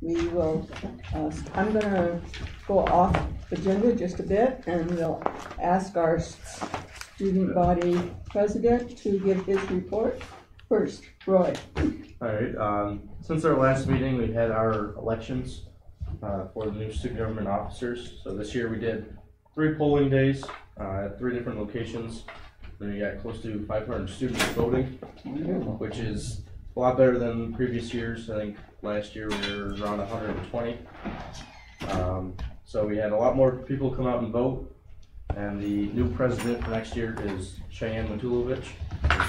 we will, I'm going to go off agenda just a bit, and we'll ask our student body president to give his report. First, Roy. All right. Since our last meeting, we've had our elections for the new student government officers. So this year we did 3 polling days at 3 different locations. Then we got close to 500 students voting, which is a lot better than previous years. I think last year we were around 120. So we had a lot more people come out and vote. And the new president for next year is Cheyenne Matulovich.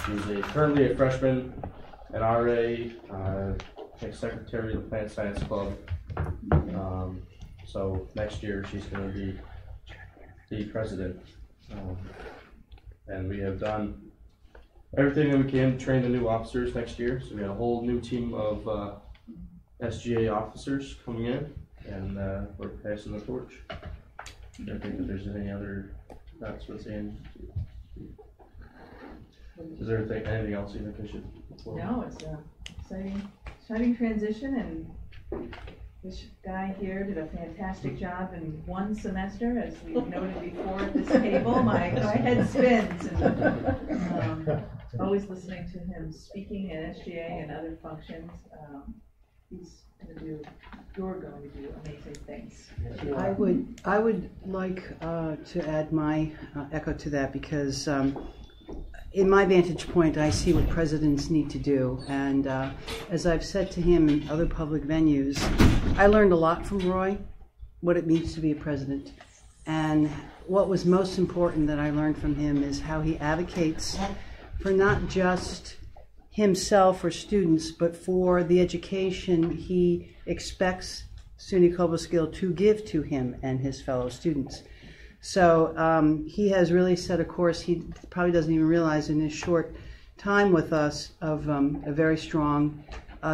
She's currently a freshman, an RA, secretary of the Plant Science Club. So next year she's going to be the president. And we have done everything that we can to train the new officers next year. So we have a whole new team of SGA officers coming in, and we're passing the torch. I don't think that there's any other thoughts with saying. Is there anything else you think I should? No, it's an exciting transition, and this guy here did a fantastic job in 1 semester, as we noted before at this table. My head spins, and always listening to him speaking at SGA and other functions. You're going to do amazing things. I would like to add my echo to that, because in my vantage point, I see what presidents need to do. And as I've said to him in other public venues, I learned a lot from Roy, what it means to be a president. And what was most important that I learned from him is how he advocates for not just himself or students, but for the education he expects SUNY Cobleskill to give to him and his fellow students. So he has really set a course. He probably doesn't even realize in his short time with us of a very strong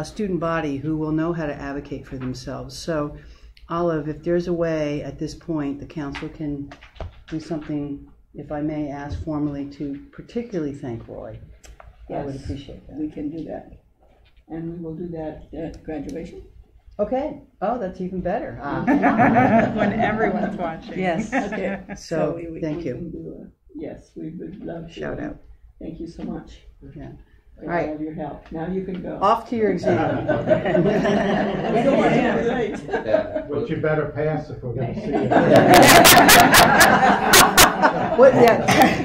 student body who will know how to advocate for themselves. So Olive, if there's a way at this point the council can do something, if I may ask formally, to particularly thank Roy, yes, I would appreciate that. We can do that. And we will do that at graduation. Okay. Oh, that's even better. When everyone's watching. Yes. Okay. So thank you. Can do yes, we would love to. Shout out. Thank you so much. Yeah. All right. Have your help. Now you can go. Off to your exam. Yeah. But you better pass if we're going to see you.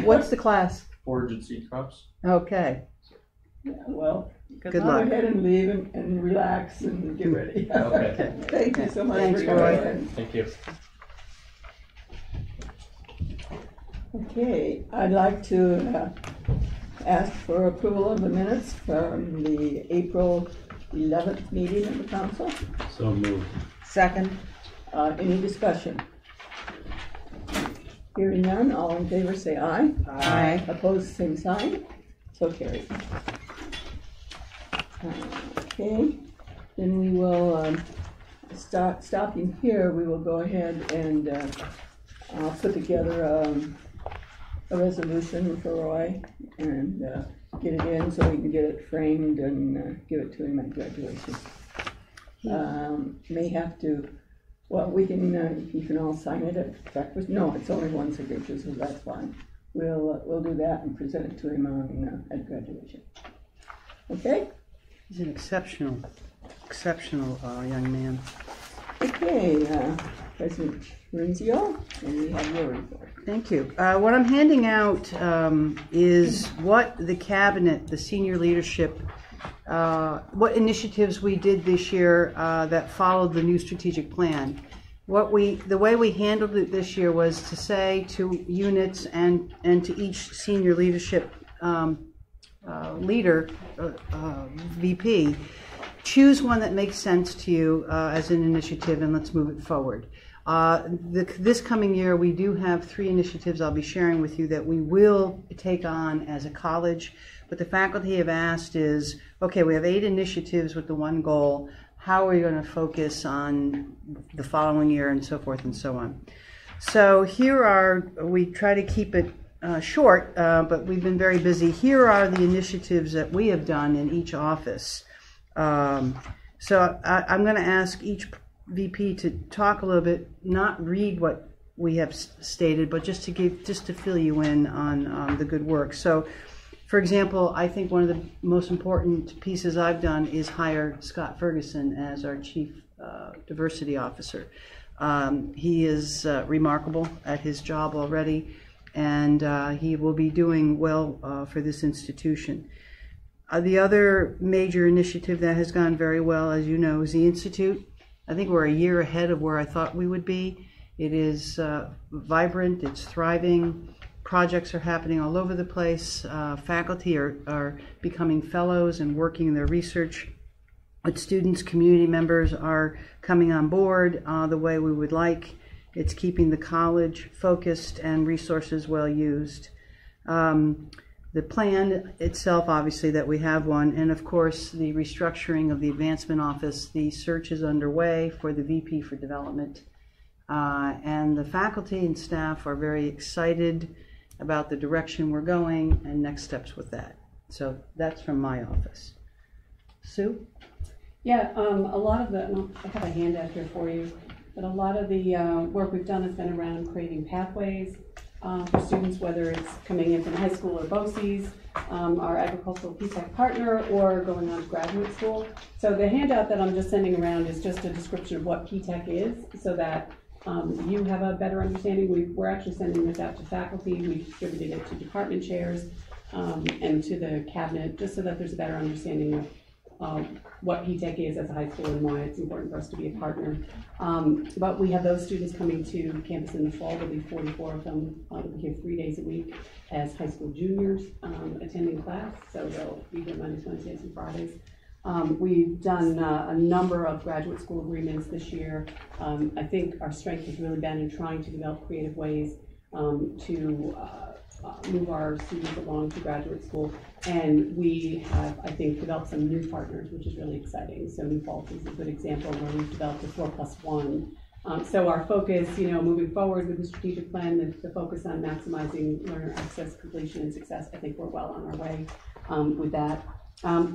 What's the class? Forage and seed crops. Okay. Yeah, well, good luck. Go ahead and leave and relax and get ready. Okay. Thank you so much. Thanks, for Roy. Thank you. Okay, I'd like to ask for approval of the minutes from the April 11th meeting of the council. So moved. Second. Any discussion? Hearing none, all in favor say aye. Aye. Opposed, same sign. So carried. Okay, then we will stopping here. We will go ahead and put together a resolution for Roy and get it in so we can get it framed and give it to him at graduation. May have to. Well, we can. You can all sign it at breakfast. No, it's only 1 signature, so that's fine. We'll do that and present it to him on at graduation. Okay. He's an exceptional young man. Okay, President Renzio, and we have your report. Thank you. What I'm handing out is what the cabinet, the senior leadership, what initiatives we did this year that followed the new strategic plan. The way we handled it this year was to say to units and to each senior leadership leader, VP, choose one that makes sense to you as an initiative, and let's move it forward. This coming year, we do have 3 initiatives I'll be sharing with you that we will take on as a college, but the faculty have asked is, okay, we have 8 initiatives with the one goal. How are we going to focus on the following year, and so forth and so on. So here we try to keep it short, but we've been very busy. Here are the initiatives that we have done in each office. So I'm going to ask each VP to talk a little bit, not read what we have stated, but just to fill you in on the good work. So, for example, I think one of the most important pieces I've done is hire Scott Ferguson as our Chief Diversity Officer. He is remarkable at his job already, and he will be doing well for this institution. The other major initiative that has gone very well, as you know, is the Institute. I think we're a year ahead of where I thought we would be. It is vibrant, it's thriving, projects are happening all over the place, faculty are becoming fellows and working their research. But students, community members are coming on board the way we would like. It's keeping the college focused and resources well used. The plan itself, obviously, that we have one, and of course the restructuring of the advancement office, the search is underway for the VP for development. And the faculty and staff are very excited about the direction we're going and next steps with that. So that's from my office. Sue? Yeah, a lot of the, I have a handout here for you, but a lot of the work we've done has been around creating pathways for students, whether it's coming in from high school or BOCES, our agricultural P-Tech partner, or going on to graduate school. So the handout that I'm just sending around is just a description of what P-Tech is, so that you have a better understanding. We're actually sending this out to faculty. We distributed it to department chairs and to the cabinet, just so that there's a better understanding of what P-Tech is as a high school and why it's important for us to be a partner. But we have those students coming to campus in the fall. There'll be 44 of them. They'll be here 3 days a week as high school juniors attending class. So they'll be here Mondays, Wednesdays, and Fridays. We've done a number of graduate school agreements this year. I think our strength has really been in trying to develop creative ways to move our students along to graduate school. And we have, I think, developed some new partners, which is really exciting. So New Falls is a good example where we've developed a 4+1. So our focus, moving forward with the strategic plan, the focus on maximizing learner access, completion, and success, I think we're well on our way with that.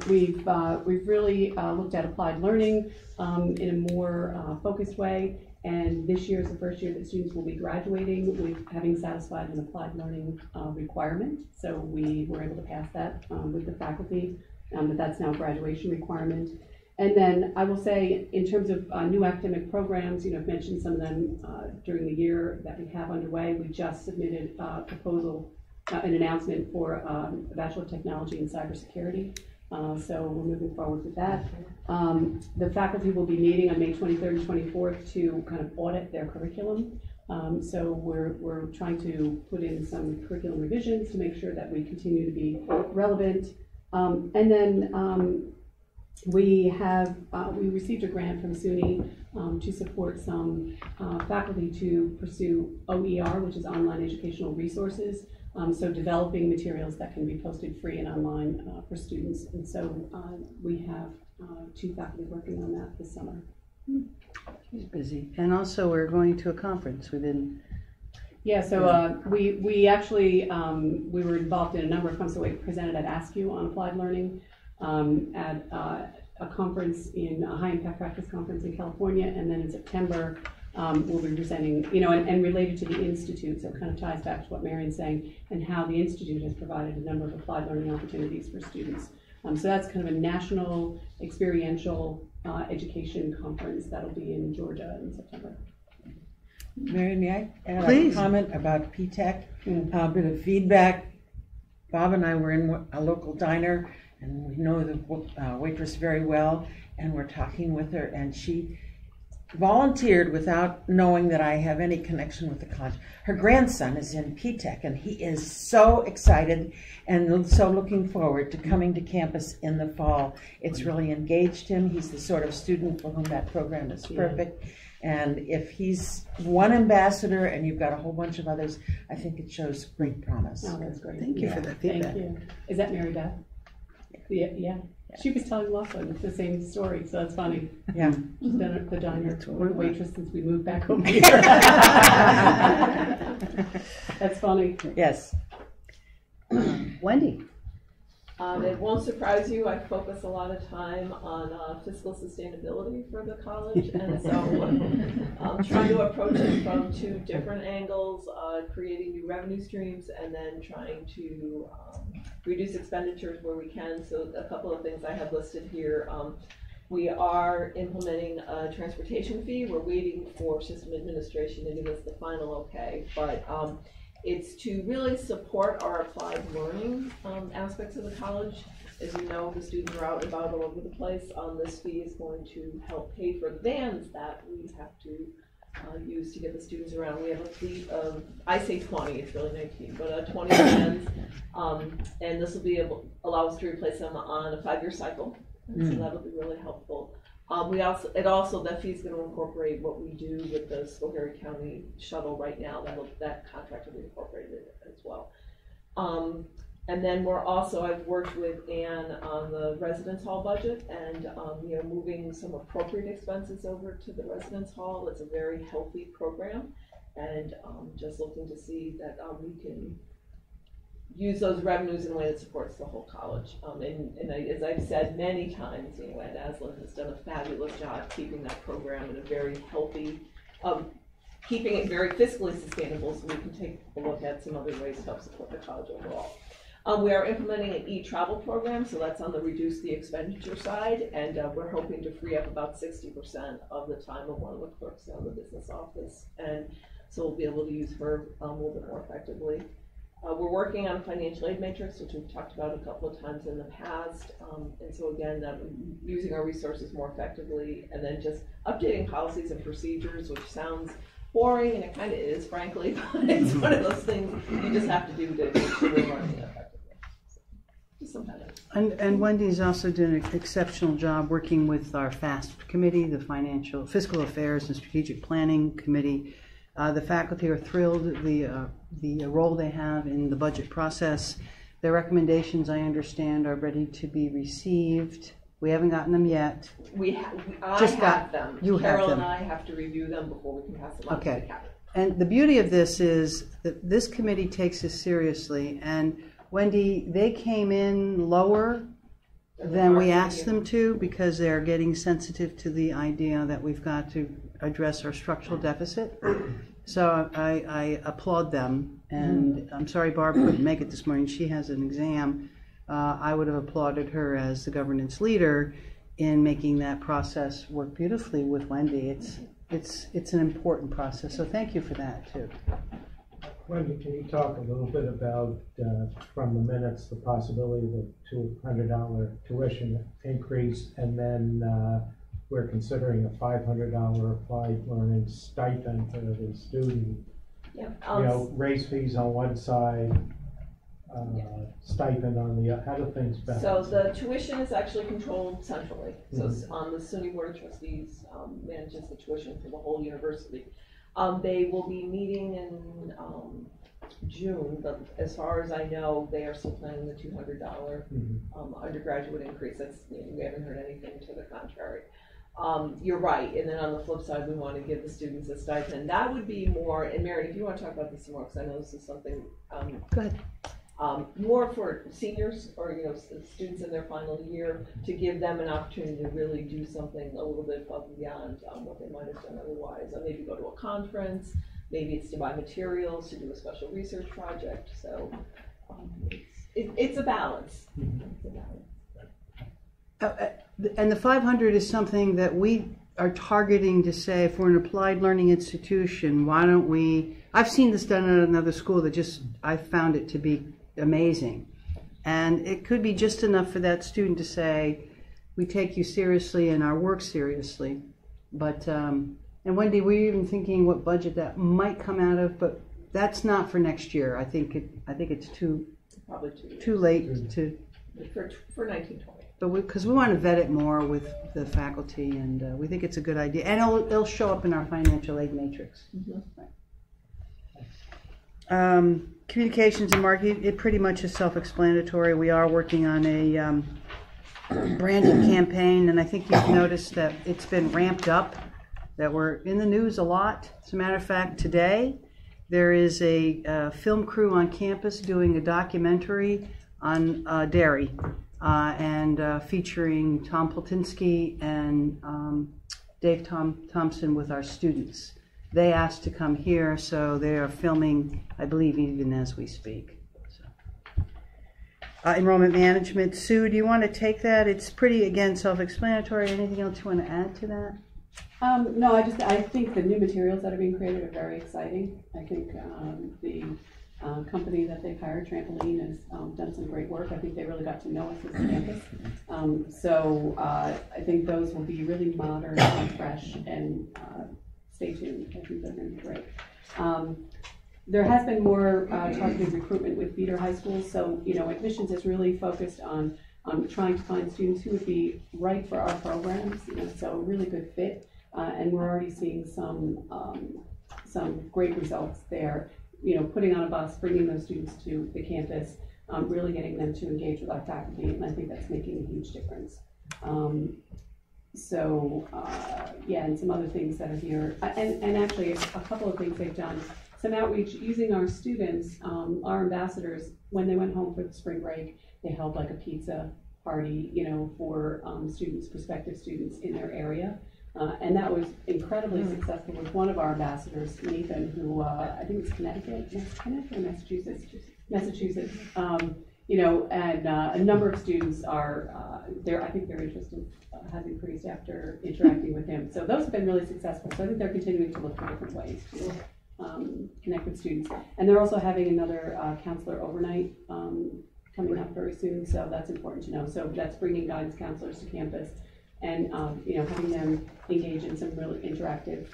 We've really looked at applied learning in a more focused way, and this year is the first year that students will be graduating with having satisfied an applied learning requirement. So we were able to pass that with the faculty, but that's now a graduation requirement. And then I will say, in terms of new academic programs, I've mentioned some of them during the year that we have underway. We just submitted a proposal, an announcement for a Bachelor of Technology in Cybersecurity. So we're moving forward with that. The faculty will be meeting on May 23rd and 24th to kind of audit their curriculum. So we're trying to put in some curriculum revisions to make sure that we continue to be relevant. And then we received a grant from SUNY to support some faculty to pursue OER, which is online educational resources. So developing materials that can be posted free and online for students. And so we have 2 faculty working on that this summer. She's busy. And also we're going to a conference within... Yeah, so we actually, we were involved in a number of conferences. We presented at ASCU on applied learning, at a conference a high impact practice conference in California, and then in September we'll be presenting, and related to the Institute, so it kind of ties back to what Marion's saying, and how the Institute has provided a number of applied learning opportunities for students. So that's kind of a national experiential education conference that'll be in Georgia in September. Marion, may I add Please. a comment about P-Tech? A bit of feedback. Bob and I were in a local diner, and we know the waitress very well, and we're talking with her, and she volunteered without knowing that I have any connection with the college. Her grandson is in P-Tech, and he is so excited and so looking forward to coming to campus in the fall. It's really engaged him. He's the sort of student for whom that program is perfect. And if he's one ambassador and you've got a whole bunch of others, I think it shows great promise. Oh, that's great. Thank you for that feedback. Thank you. Is that Mary Beth? Yeah. She was telling Lachlan the same story, so that's funny. Yeah. She's been at the diner with a waitress since we moved back home here. That's funny. Yes. Wendy. It won't surprise you, I focus a lot of time on fiscal sustainability for the college, and so I'm trying to approach it from two different angles, creating new revenue streams and then trying to reduce expenditures where we can. So a couple of things I have listed here. We are implementing a transportation fee. We're waiting for system administration to give us the final okay, but it's to really support our applied learning aspects of the college. As you know, the students are out and about all over the place. This fee is going to help pay for the vans that we have to use to get the students around. We have a fleet of, I say 20, it's really 19, but 20 vans, and this will be allow us to replace them on a 5-year cycle. So that'll be really helpful. That fee is going to incorporate what we do with the Schoharie County shuttle right now. That contract will be incorporated as well. And then I've worked with Ann on the residence hall budget and moving some appropriate expenses over to the residence hall. It's a very healthy program, and just looking to see that we can use those revenues in a way that supports the whole college. As I've said many times, Ed Aslan has done a fabulous job keeping that program in a very healthy, keeping it very fiscally sustainable, so we can take a look at some other ways to help support the college overall. We are implementing an e-travel program, so that's on the reduce the expenditure side, and we're hoping to free up about 60% of the time of one of the clerks down the business office, and so we'll be able to use her a little bit more effectively. We're working on a financial aid matrix, which we've talked about a couple of times in the past. And so again, using our resources more effectively, and then just updating policies and procedures, which sounds boring, and it kind of is, frankly, but it's one of those things you just have to do to make sure we're running effectively. So, just some kind of. And Wendy's also done an exceptional job working with our FAST committee, the Fiscal Affairs and Strategic Planning Committee. The faculty are thrilled the role they have in the budget process. Their recommendations, I understand, are ready to be received. We haven't gotten them yet. I have them. You Carol have them. and I have to review them before we can pass them on to the cabinet. And the beauty of this is that this committee takes this seriously. And Wendy, they came in lower than we asked them to because they're getting sensitive to the idea that we've got to address our structural deficit. So I applaud them, and I'm sorry Barb couldn't make it this morning. She has an exam. I would have applauded her as the governance leader in making that process work beautifully with Wendy. It's an important process, so thank you for that too. Wendy, can you talk a little bit about, from the minutes, the possibility of a $200 tuition increase, and then we're considering a $500 applied learning stipend for the student. Yeah, raise fees on one side, stipend on the other. How do things balance? So the tuition is actually controlled centrally. So the SUNY Board of Trustees manages the tuition for the whole university. They will be meeting in June, but as far as I know, they are still planning the $200 undergraduate increase. We haven't heard anything to the contrary. You're right, and then on the flip side, we want to give the students a stipend. That would be more, and Mary, if you want to talk about this some more, because I know this is something Go ahead. More for seniors or students in their final year, to give them an opportunity to really do something a little bit above and beyond what they might have done otherwise. Maybe go to a conference, maybe it's to buy materials, to do a special research project. So it's a balance. It's a balance. And the 500 is something that we are targeting to say, for an applied learning institution, why don't we, I've seen this done at another school that I found it to be amazing. And it could be just enough for that student to say, we take you seriously and our work seriously. But, and Wendy, we're even thinking what budget that might come out of, but that's not for next year. I think it's too late to. For 1920. But because we want to vet it more with the faculty, and we think it's a good idea, and it'll show up in our financial aid matrix. Right. Communications and marketing, it pretty much is self-explanatory. We are working on a branding campaign, and I think you've noticed that it's been ramped up, that we're in the news a lot. As a matter of fact, today there is a film crew on campus doing a documentary on dairy, and featuring Tom Poltinsky and Dave Thompson with our students. They asked to come here, so they are filming, I believe, even as we speak. So. Enrollment management. Sue, do you want to take that? It's pretty, again, self-explanatory. Anything else you want to add to that? No, I think the new materials that are being created are very exciting. I think the company that they've hired, Trampoline, has done some great work. I think they really got to know us as a campus. So I think those will be really modern and fresh, and stay tuned. I think they're going to be great. There has been more targeted recruitment with feeder high schools. So, admissions is really focused on trying to find students who would be right for our programs, so a really good fit. And we're already seeing some great results there. Putting on a bus, bringing those students to the campus, really getting them to engage with our faculty, and I think that's making a huge difference. Yeah, and some other things that are here, and actually a couple of things they've done. Some outreach using our students, our ambassadors, when they went home for the spring break, they held like a pizza party, for students, prospective students in their area. And that was incredibly successful with one of our ambassadors, Nathan, who I think it's Connecticut or Massachusetts. And a number of students are there. I think their interest has increased after interacting with him. So those have been really successful. So I think they're continuing to look for different ways to connect with students. And they're also having another counselor overnight coming up very soon. So that's important to know. So that's bringing guidance counselors to campus. And having them engage in some really interactive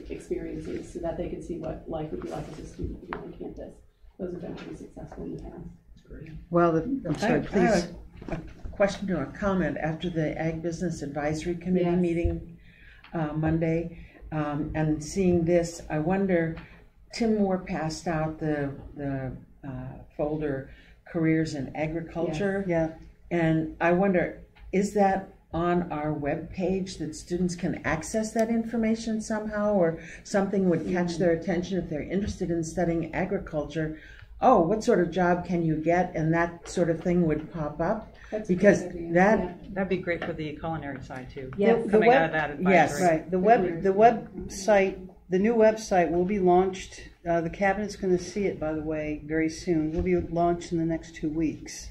experiences so that they can see what life would be like as a student on campus. Those have been pretty successful in the past. Well, I'm sorry, please. I have a question or a comment after the Ag Business Advisory Committee meeting Monday, and seeing this. I wonder, Tim Moore passed out the folder Careers in Agriculture. Yeah. And I wonder, is that on our web page that students can access that information somehow, or something would catch their attention if they're interested in studying agriculture? Oh, what sort of job can you get? And that sort of thing would pop up. That's because that'd be great for the culinary side too. Yeah, coming out of that advisory. Yes, right. The website, the new website will be launched. The cabinet's going to see it, by the way, very soon. Will be launched in the next 2 weeks.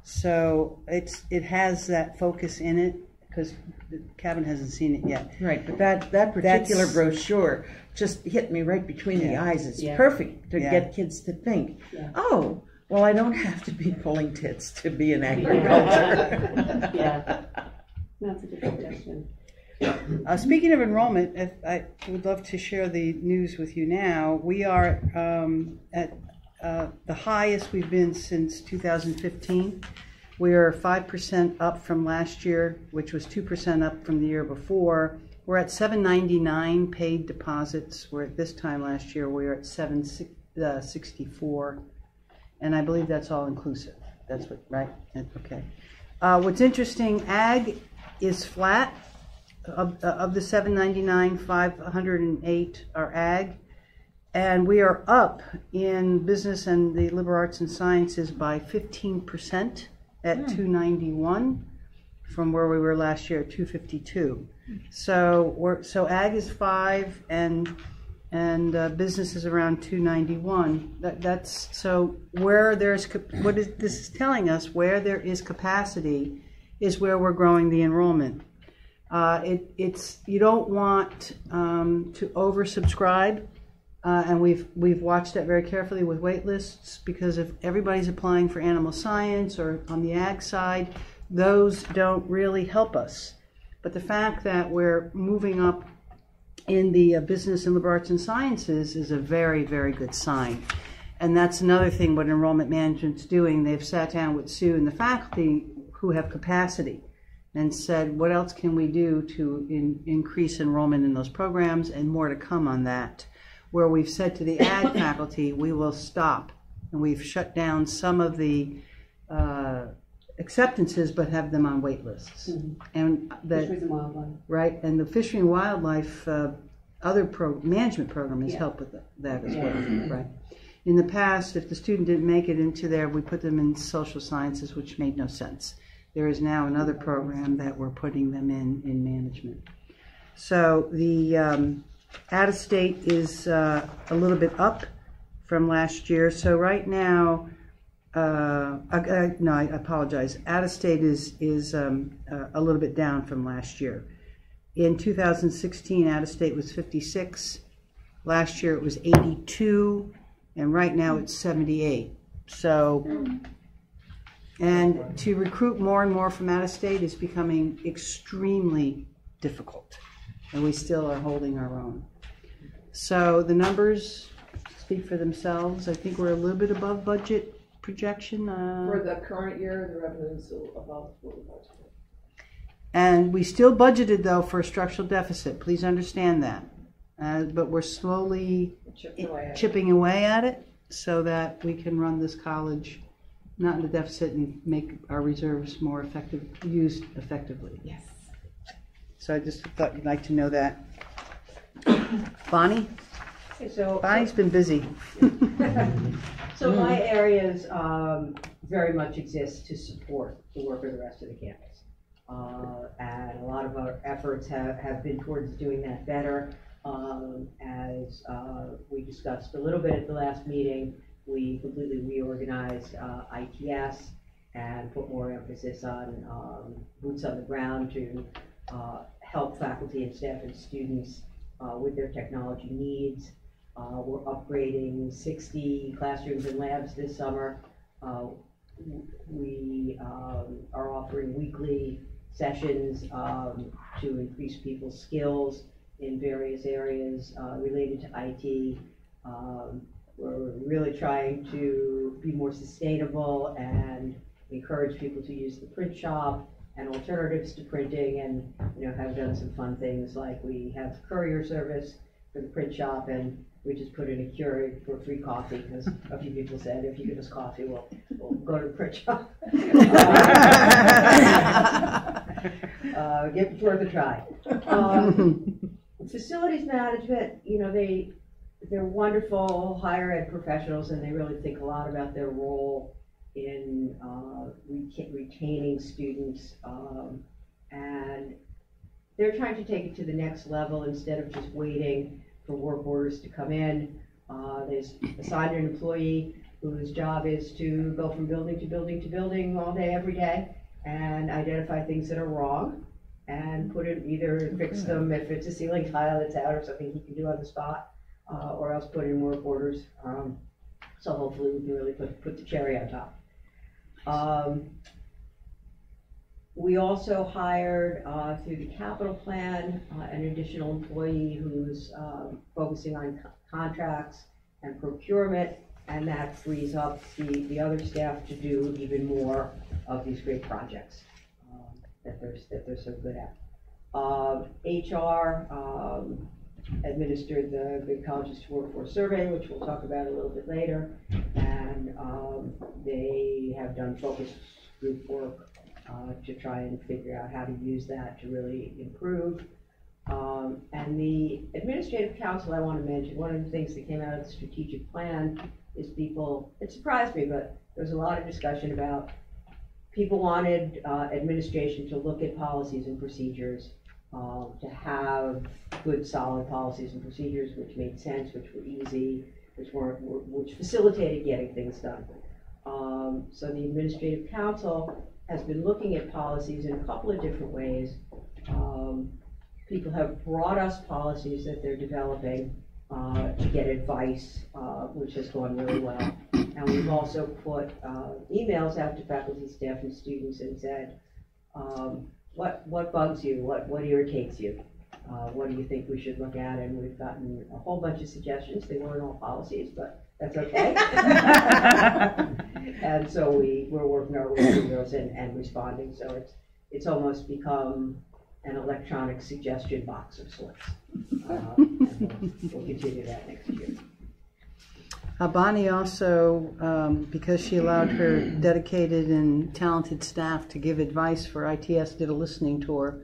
So it has that focus in it because the cabinet hasn't seen it yet. Right, but that particular brochure just hit me right between the eyes. It's perfect to get kids to think, oh, well, I don't have to be pulling tits to be in agriculture. Yeah, that's a good suggestion. Speaking of enrollment, I would love to share the news with you now. We are at the highest we've been since 2015. We are 5% up from last year, which was 2% up from the year before. We're at 799 paid deposits. Where at this time last year we were at 764, and I believe that's all inclusive. That's what, right? Okay. What's interesting, ag is flat. Of the 799, 508 are ag. And we are up in business and the liberal arts and sciences by 15% at 291 from where we were last year at 252. So ag is 5 and business is around 291. That's so where there's this is telling us where there is capacity is where we're growing the enrollment. It's you don't want to oversubscribe. And we've watched that very carefully with wait lists, because if everybody's applying for animal science or on the ag side, those don't really help us. But the fact that we're moving up in the business and liberal arts and sciences is a very, very good sign. And that's another thing what enrollment management's doing. They've sat down with Sue and the faculty who have capacity and said, what else can we do to increase enrollment in those programs, and more to come on that. Where we've said to the ag faculty, we will stop, and we've shut down some of the acceptances, but have them on wait lists. And Fisheries and wildlife. Right, and the fishery and wildlife other management program has helped with that as well, right? In the past, if the student didn't make it into there, we put them in social sciences, which made no sense. There is now another program that we're putting them in management. So the out-of-state is a little bit up from last year. So right now, no, I apologize. Out-of-state is a little bit down from last year. In 2016, out-of-state was 56. Last year it was 82, and right now it's 78. So, and to recruit more and more from out-of-state is becoming extremely difficult, and we still are holding our own. So the numbers speak for themselves. I think we're a little bit above budget projection. For the current year, the revenue is above what we budgeted. And we still budgeted, though, for a structural deficit. Please understand that. But we're slowly chipping away at it so that we can run this college not in a deficit and make our reserves more effective, used effectively. Yes. So I just thought you'd like to know that. Bonnie? Bonnie's been busy. So my areas very much exist to support the work of the rest of the campus. And a lot of our efforts have been towards doing that better. As we discussed a little bit at the last meeting, we completely reorganized ITS and put more emphasis on boots on the ground to help faculty and staff and students with their technology needs. We're upgrading 60 classrooms and labs this summer. We are offering weekly sessions to increase people's skills in various areas related to IT. We're really trying to be more sustainable and encourage people to use the print shop and alternatives to printing, and have done some fun things like we have courier service for the print shop, and we just put in a Keurig for free coffee because a few people said, if you give us coffee, we'll go to the print shop. Give it worth a try. Facilities management, they're wonderful higher ed professionals, and they really think a lot about their role in retaining students, and they're trying to take it to the next level instead of just waiting for work orders to come in. There's assigned an employee whose job is to go from building to building to building all day, every day, and identify things that are wrong and either fix them if it's a ceiling tile that's out or something he can do on the spot, or else put in work orders. So hopefully we can really put the cherry on top. We also hired through the capital plan an additional employee who's focusing on contracts and procurement, and that frees up the other staff to do even more of these great projects that they're so good at. HR administered the Good Colleges to Workforce Survey, which we'll talk about a little bit later, and they have done focus group work to try and figure out how to use that to really improve. And the Administrative Council, I want to mention, one of the things that came out of the strategic plan is it surprised me, but there's a lot of discussion about people wanted administration to look at policies and procedures, to have good solid policies and procedures which made sense, which were easy, which facilitated getting things done. So the Administrative Council has been looking at policies in a couple of different ways. People have brought us policies that they're developing to get advice, which has gone really well. And we've also put emails out to faculty, staff, and students and said, what bugs you? What irritates you? What do you think we should look at? And we've gotten a whole bunch of suggestions. They weren't all policies, but that's okay. And so we're working our way through those and responding. So it's almost become an electronic suggestion box of sorts. And we'll continue that next year. Bonnie also, because she allowed her dedicated and talented staff to give advice for ITS, did a listening tour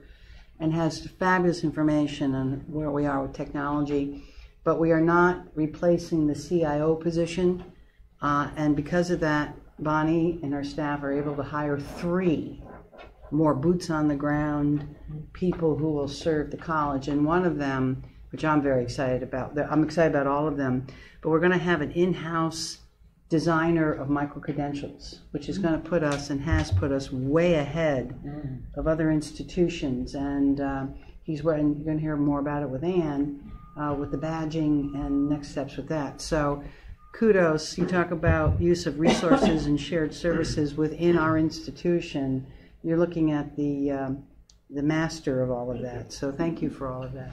and has fabulous information on where we are with technology. but we are not replacing the CIO position. And because of that, Bonnie and our staff are able to hire 3 more boots on the ground people who will serve the college. And one of them, which I'm very excited about, I'm excited about all of them, but we're going to have an in-house designer of micro-credentials, which is going to put us and has put us way ahead of other institutions. And you're going to hear more about it with Ann, with the badging and next steps with that. So kudos. You talk about use of resources and shared services within our institution. You're looking at the master of all of that. So thank you for all of that.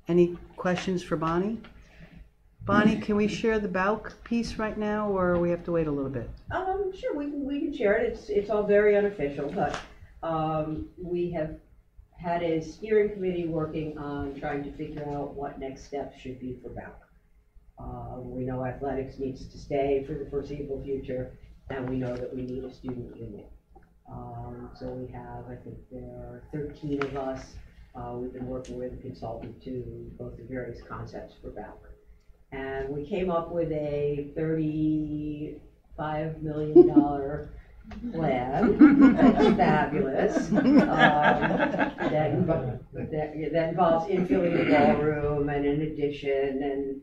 Any questions for Bonnie? Bonnie, can we share the BAUC piece right now, or we have to wait a little bit? Sure, we can share it. It's all very unofficial, but we have had a steering committee working on trying to figure out what next steps should be for BAUC. We know athletics needs to stay for the foreseeable future, and we know that we need a student union. So we have, I think there are 13 of us. We've been working with a consultant to go through various concepts for BAUC. And we came up with a $35 million plan. That's fabulous. That involves infilling the ballroom and an addition, and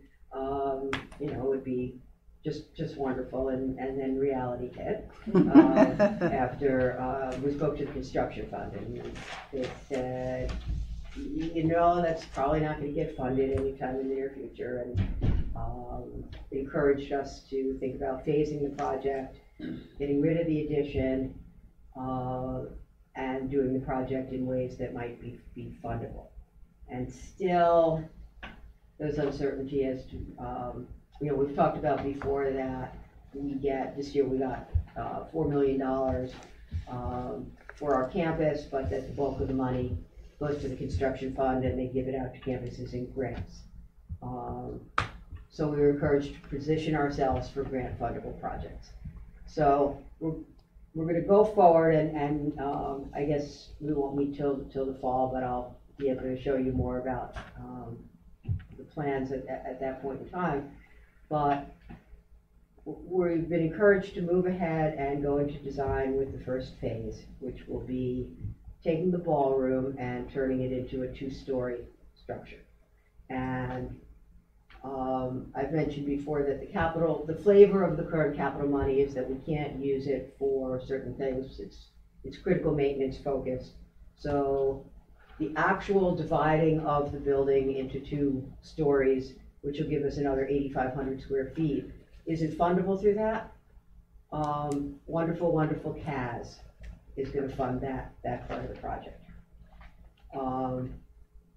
it would be just wonderful. And then reality hit after we spoke to the construction fund, and they said, that's probably not going to get funded anytime in the near future, and encouraged us to think about phasing the project, getting rid of the addition, and doing the project in ways that might be fundable. And still, there's uncertainty as to, we've talked about before that this year we got $4 million for our campus, but that the bulk of the money goes to the construction fund, and they give it out to campuses in grants. So we were encouraged to position ourselves for grant fundable projects. So we're going to go forward, and I guess we won't meet till the fall, but I'll be able to show you more about the plans at that point in time. But we've been encouraged to move ahead and go into design with the first phase, which will be taking the ballroom and turning it into a 2-story structure. And I've mentioned before that the flavor of the current capital money is that we can't use it for certain things. It's critical maintenance focused. So the actual dividing of the building into 2 stories, which will give us another 8,500 square feet, isn't fundable through that. Wonderful CAS is going to fund that part of the project.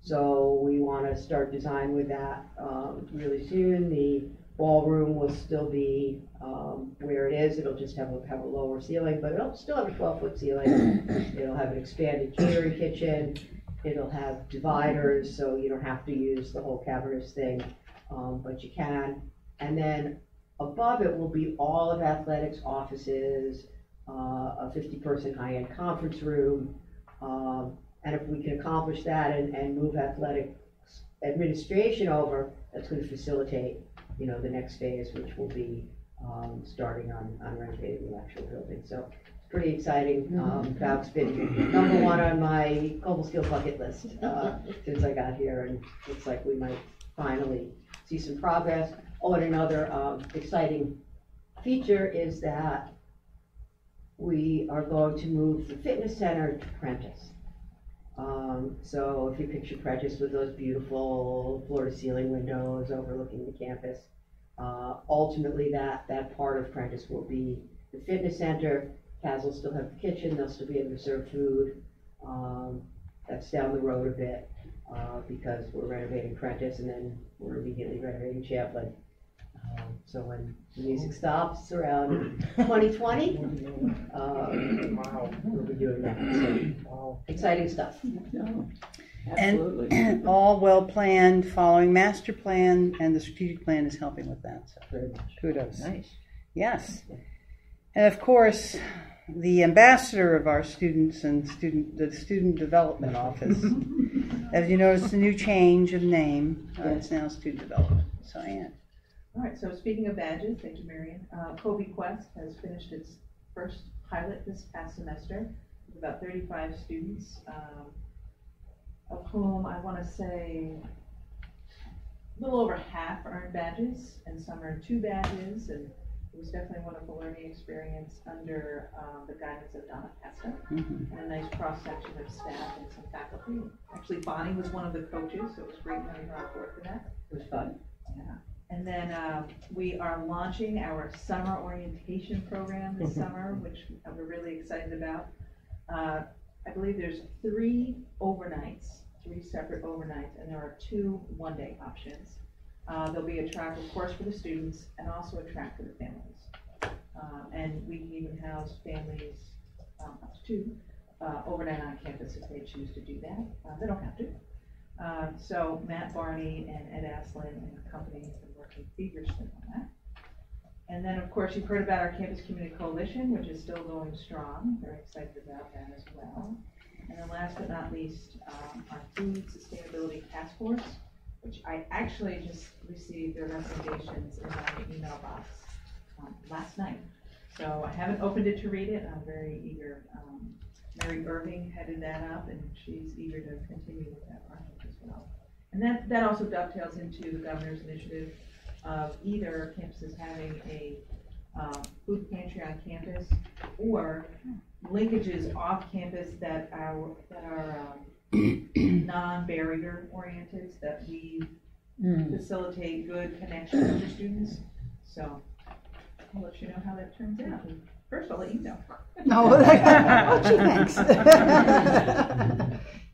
So we want to start design with that really soon. The ballroom will still be where it is. It'll just have a lower ceiling, but it'll still have a 12-foot ceiling. It'll have an expanded catering kitchen. It'll have dividers, so you don't have to use the whole cavernous thing, but you can. And then above it will be all of athletics offices, a 50-person high-end conference room, and if we can accomplish that and move athletic administration over, that's going to facilitate, the next phase, which will be starting on renovating the actual building. So it's pretty exciting. BAUC's been number 1 on my Cobleskill bucket list since I got here, and looks like we might finally see some progress. Oh, and another exciting feature is that we are going to move the fitness center to Prentice. So if you picture Prentice with those beautiful floor-to-ceiling windows overlooking the campus, ultimately that part of Prentice will be the fitness center. CAS will still have the kitchen. They'll still be able to serve food. That's down the road a bit because we're renovating Prentice, and then we're immediately renovating Champlin. So when the music stops around 2020, we'll be doing that. So, exciting stuff. Absolutely. And all well planned, following master plan, and the strategic plan is helping with that. So Very much. kudos. Nice. Yes. And of course, the ambassador of our students and the student development office, As you notice, it's a new change of name. It's now student development. So, Ann. All right, so speaking of badges, thank you, Marion. Kobe Quest has finished its first pilot this past semester with about 35 students, of whom I want to say a little over half earned badges, and some earned 2 badges, and it was definitely a wonderful learning experience under the guidance of Donna Pesta, and a nice cross-section of staff and some faculty. Actually, Bonnie was one of the coaches, so it was great having her on board for that. It was fun. Yeah. And then we are launching our summer orientation program this summer, which we're really excited about. I believe there's 3 overnights, 3 separate overnights, and there are 2 one-day options. There'll be a track, of course, for the students, and also a track for the families. And we can even house families up to 2 overnight on campus if they choose to do that. They don't have to. So Matt Barney and Ed Aslin and the company have been working feverishly on that. And then, of course, you've heard about our Campus Community Coalition, which is still going strong. Very excited about that as well. And then last but not least, our Food Sustainability Task Force, which I actually just received their recommendations in my email box last night. So I haven't opened it to read it. I'm very eager. Mary Irving headed that up, and she's eager to continue with that project as well. And that also dovetails into the governor's initiative of either campuses having a food pantry on campus, or linkages off campus that are non-barrier oriented, that we facilitate good connections for students. So I'll let you know how that turns out. First, I'll let you know. No, oh, gee, thanks.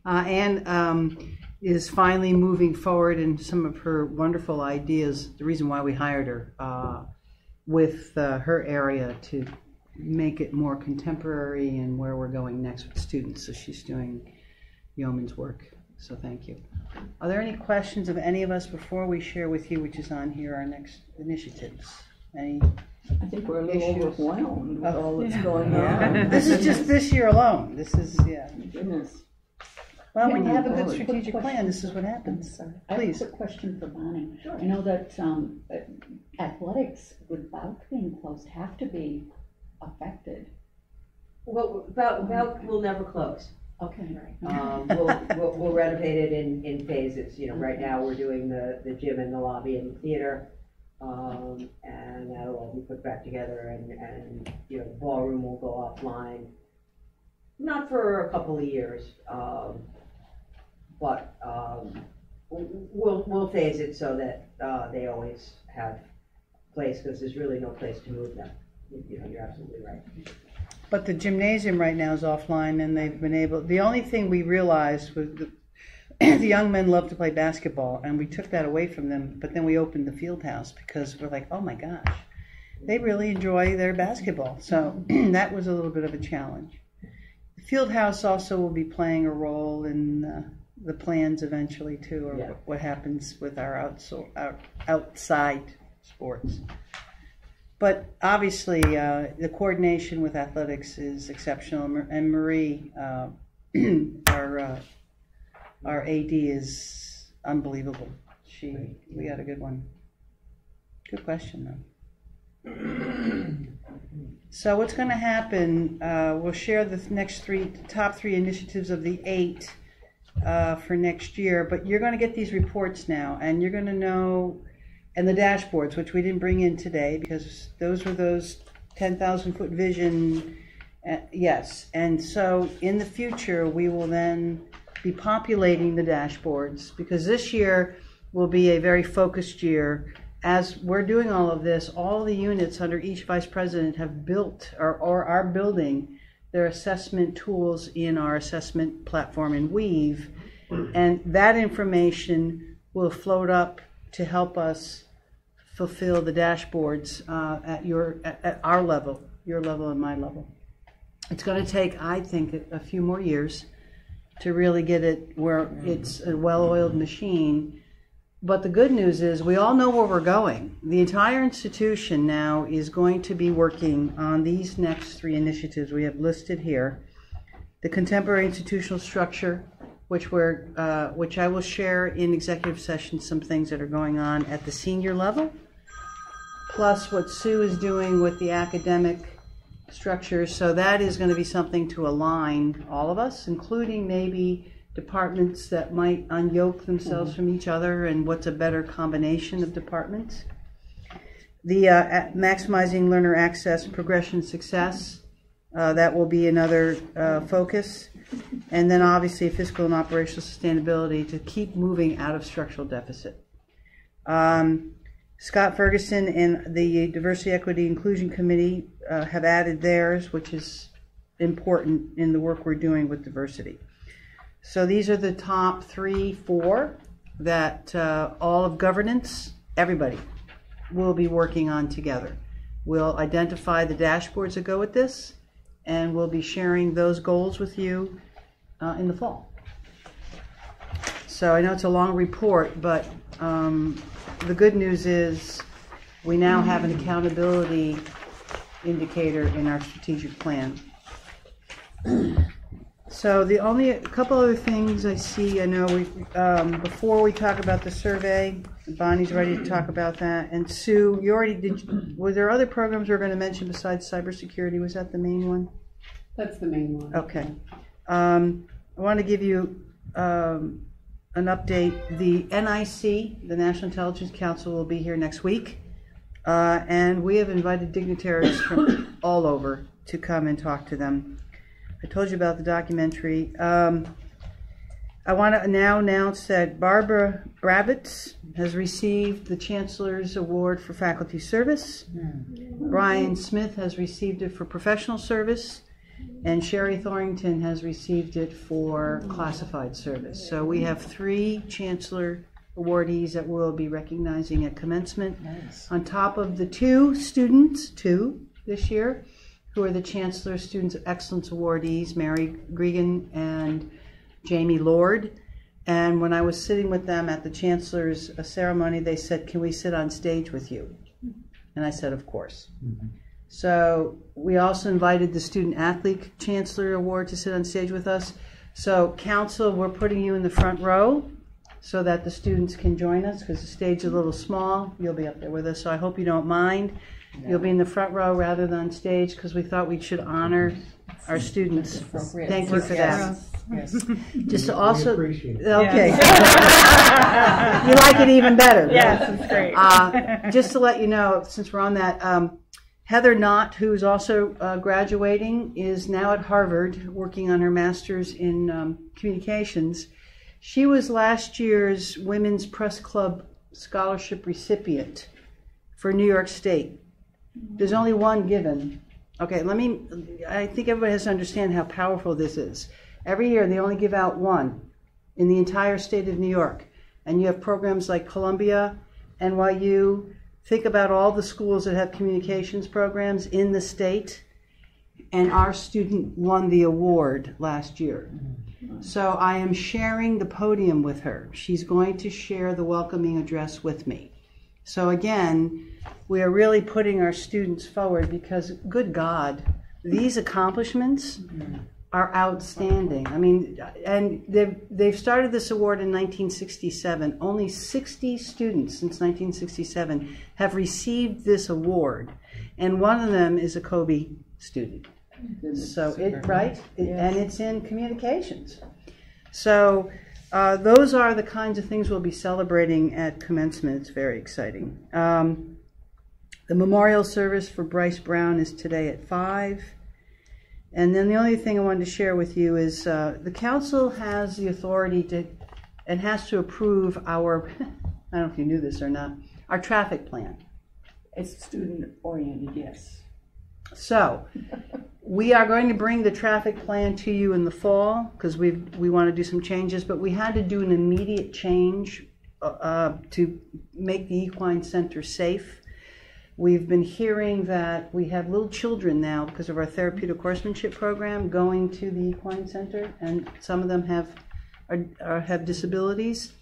Ann is finally moving forward in some of her wonderful ideas. The reason why we hired her with her area to make it more contemporary and where we're going next with students. So she's doing yeoman's work. So thank you. Are there any questions of any of us before we share with you, which is on here, our next initiatives? Any? I think we're a little overwhelmed with all that's going on. on. This is just this year alone. This is, Goodness. Well, when you have a good strategic plan, this is what happens. I have a Please. quick question for Bonnie. Sure. I know that athletics, with Bouck being closed, have to be affected. Well, Bouck will never close. Okay. We'll renovate it in phases. You know, right now we're doing the gym and the lobby and the theater. And that'll all be put back together, and you know, the ballroom will go offline, not for a couple of years, but we'll phase it so that they always have place, because there's really no place to move them. You know, you're absolutely right. But the gymnasium right now is offline, and they've been able. The only thing we realized was the young men love to play basketball, and we took that away from them, but then we opened the field house because we're like, oh my gosh, they really enjoy their basketball. So that was a little bit of a challenge. The field house also will be playing a role in the plans eventually too, or what happens with our outside sports. But obviously the coordination with athletics is exceptional, and Marie, our AD, is unbelievable. We got a good one. Good question, though. So what's going to happen? We'll share the top three initiatives of the 8 for next year. But you're going to get these reports now, and you're going to know, and the dashboards, which we didn't bring in today because those were those 10,000-foot vision. Yes, and so in the future we will then be populating the dashboards, because this year will be a very focused year. As we're doing all of this, all the units under each vice president have built or are building their assessment tools in our assessment platform in Weave, and that information will float up to help us fulfill the dashboards at our level, your level and my level. It's going to take, I think, a few more years to really get it where it's a well-oiled machine. But the good news is we all know where we're going. The entire institution now is going to be working on these next 3 initiatives we have listed here: the contemporary institutional structure, which I will share in executive session, some things that are going on at the senior level, plus what Sue is doing with the academic structure. So that is going to be something to align all of us, including maybe departments that might unyoke themselves from each other, and what's a better combination of departments. The maximizing learner access, progression, success, that will be another focus. And then obviously fiscal and operational sustainability to keep moving out of structural deficit. Scott Ferguson and the Diversity, Equity, Inclusion Committee have added theirs, which is important in the work we're doing with diversity. So these are the top 3, 4 that all of governance, everybody, will be working on together. We'll identify the dashboards that go with this, and we'll be sharing those goals with you in the fall. So I know it's a long report, but the good news is we now have an accountability indicator in our strategic plan. So the only a couple other things I see, I know before we talk about the survey, Bonnie's ready to talk about that. And Sue, you already did. Were there other programs we were going to mention besides cybersecurity? Was that the main one? That's the main one. Okay. I want to give you an update. The NIC, the National Intelligence Council, will be here next week. And we have invited dignitaries from all over to come and talk to them. I told you about the documentary. I want to now announce that Barbara Bravitz has received the Chancellor's Award for Faculty Service. Brian Smith has received it for Professional Service. And Sherry Thorrington has received it for Classified Service. So we have 3 Chancellor awardees that we'll be recognizing at commencement. Nice. On top of the 2 students, 2 this year, who are the Chancellor Students of Excellence awardees, Mary Gregan and Jamie Lord. And when I was sitting with them at the Chancellor's ceremony, they said, "Can we sit on stage with you?" And I said, "Of course." So we also invited the Student Athlete Chancellor Award to sit on stage with us. So Council, we're putting you in the front row so that the students can join us, because the stage is a little small. You'll be up there with us, so I hope you don't mind. You'll be in the front row rather than on stage, because we thought we should honor our students. Thank you for that. Yes. Just to also, We appreciate it. okay. You like it even better. Yes, it's great. Just to let you know, since we're on that, Heather Knott, who's also graduating, is now at Harvard working on her master's in communications. She was last year's Women's Press Club Scholarship recipient for New York State. There's only one given. Okay, I think everybody has to understand how powerful this is. Every year they only give out one in the entire state of New York. And you have programs like Columbia, NYU. Think about all the schools that have communications programs in the state. And our student won the award last year. So I am sharing the podium with her. She's going to share the welcoming address with me. So again, we are really putting our students forward, because, good God, these accomplishments are outstanding. I mean, and they've started this award in 1967. Only 60 students since 1967 have received this award, and one of them is a Kobe student. So and it's in communications. So those are the kinds of things we'll be celebrating at commencement. It's very exciting. The memorial service for Bryce Brown is today at 5. And then the only thing I wanted to share with you is the council has the authority to, and has to approve our, I don't know if you knew this or not, our traffic plan. It's student-oriented, yes. So we are going to bring the traffic plan to you in the fall, because we want to do some changes, but we had to do an immediate change to make the equine center safe. We've been hearing that we have little children now, because of our therapeutic horsemanship program, going to the equine center, and some of them have disabilities.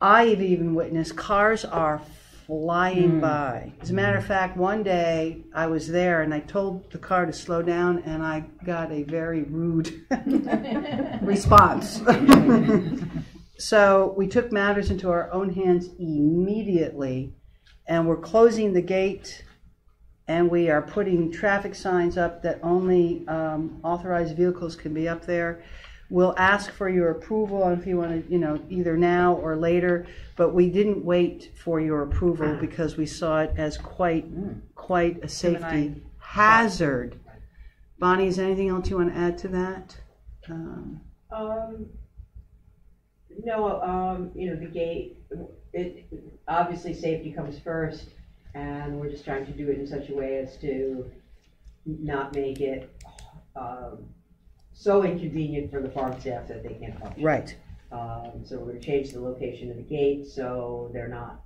I've even witnessed cars are flying by. As a matter of fact, one day I was there and I told the car to slow down and I got a very rude response. So we took matters into our own hands immediately, and we're closing the gate, and we are putting traffic signs up that only authorized vehicles can be up there. We'll ask for your approval if you want to, either now or later, but we didn't wait for your approval because we saw it as quite a safety hazard. Bonnie, is there anything else you want to add to that? No, the gate, obviously safety comes first, and we're just trying to do it in such a way as to not make it so inconvenient for the farm staff that they can't function. Right. So we're going to change the location of the gate so they're not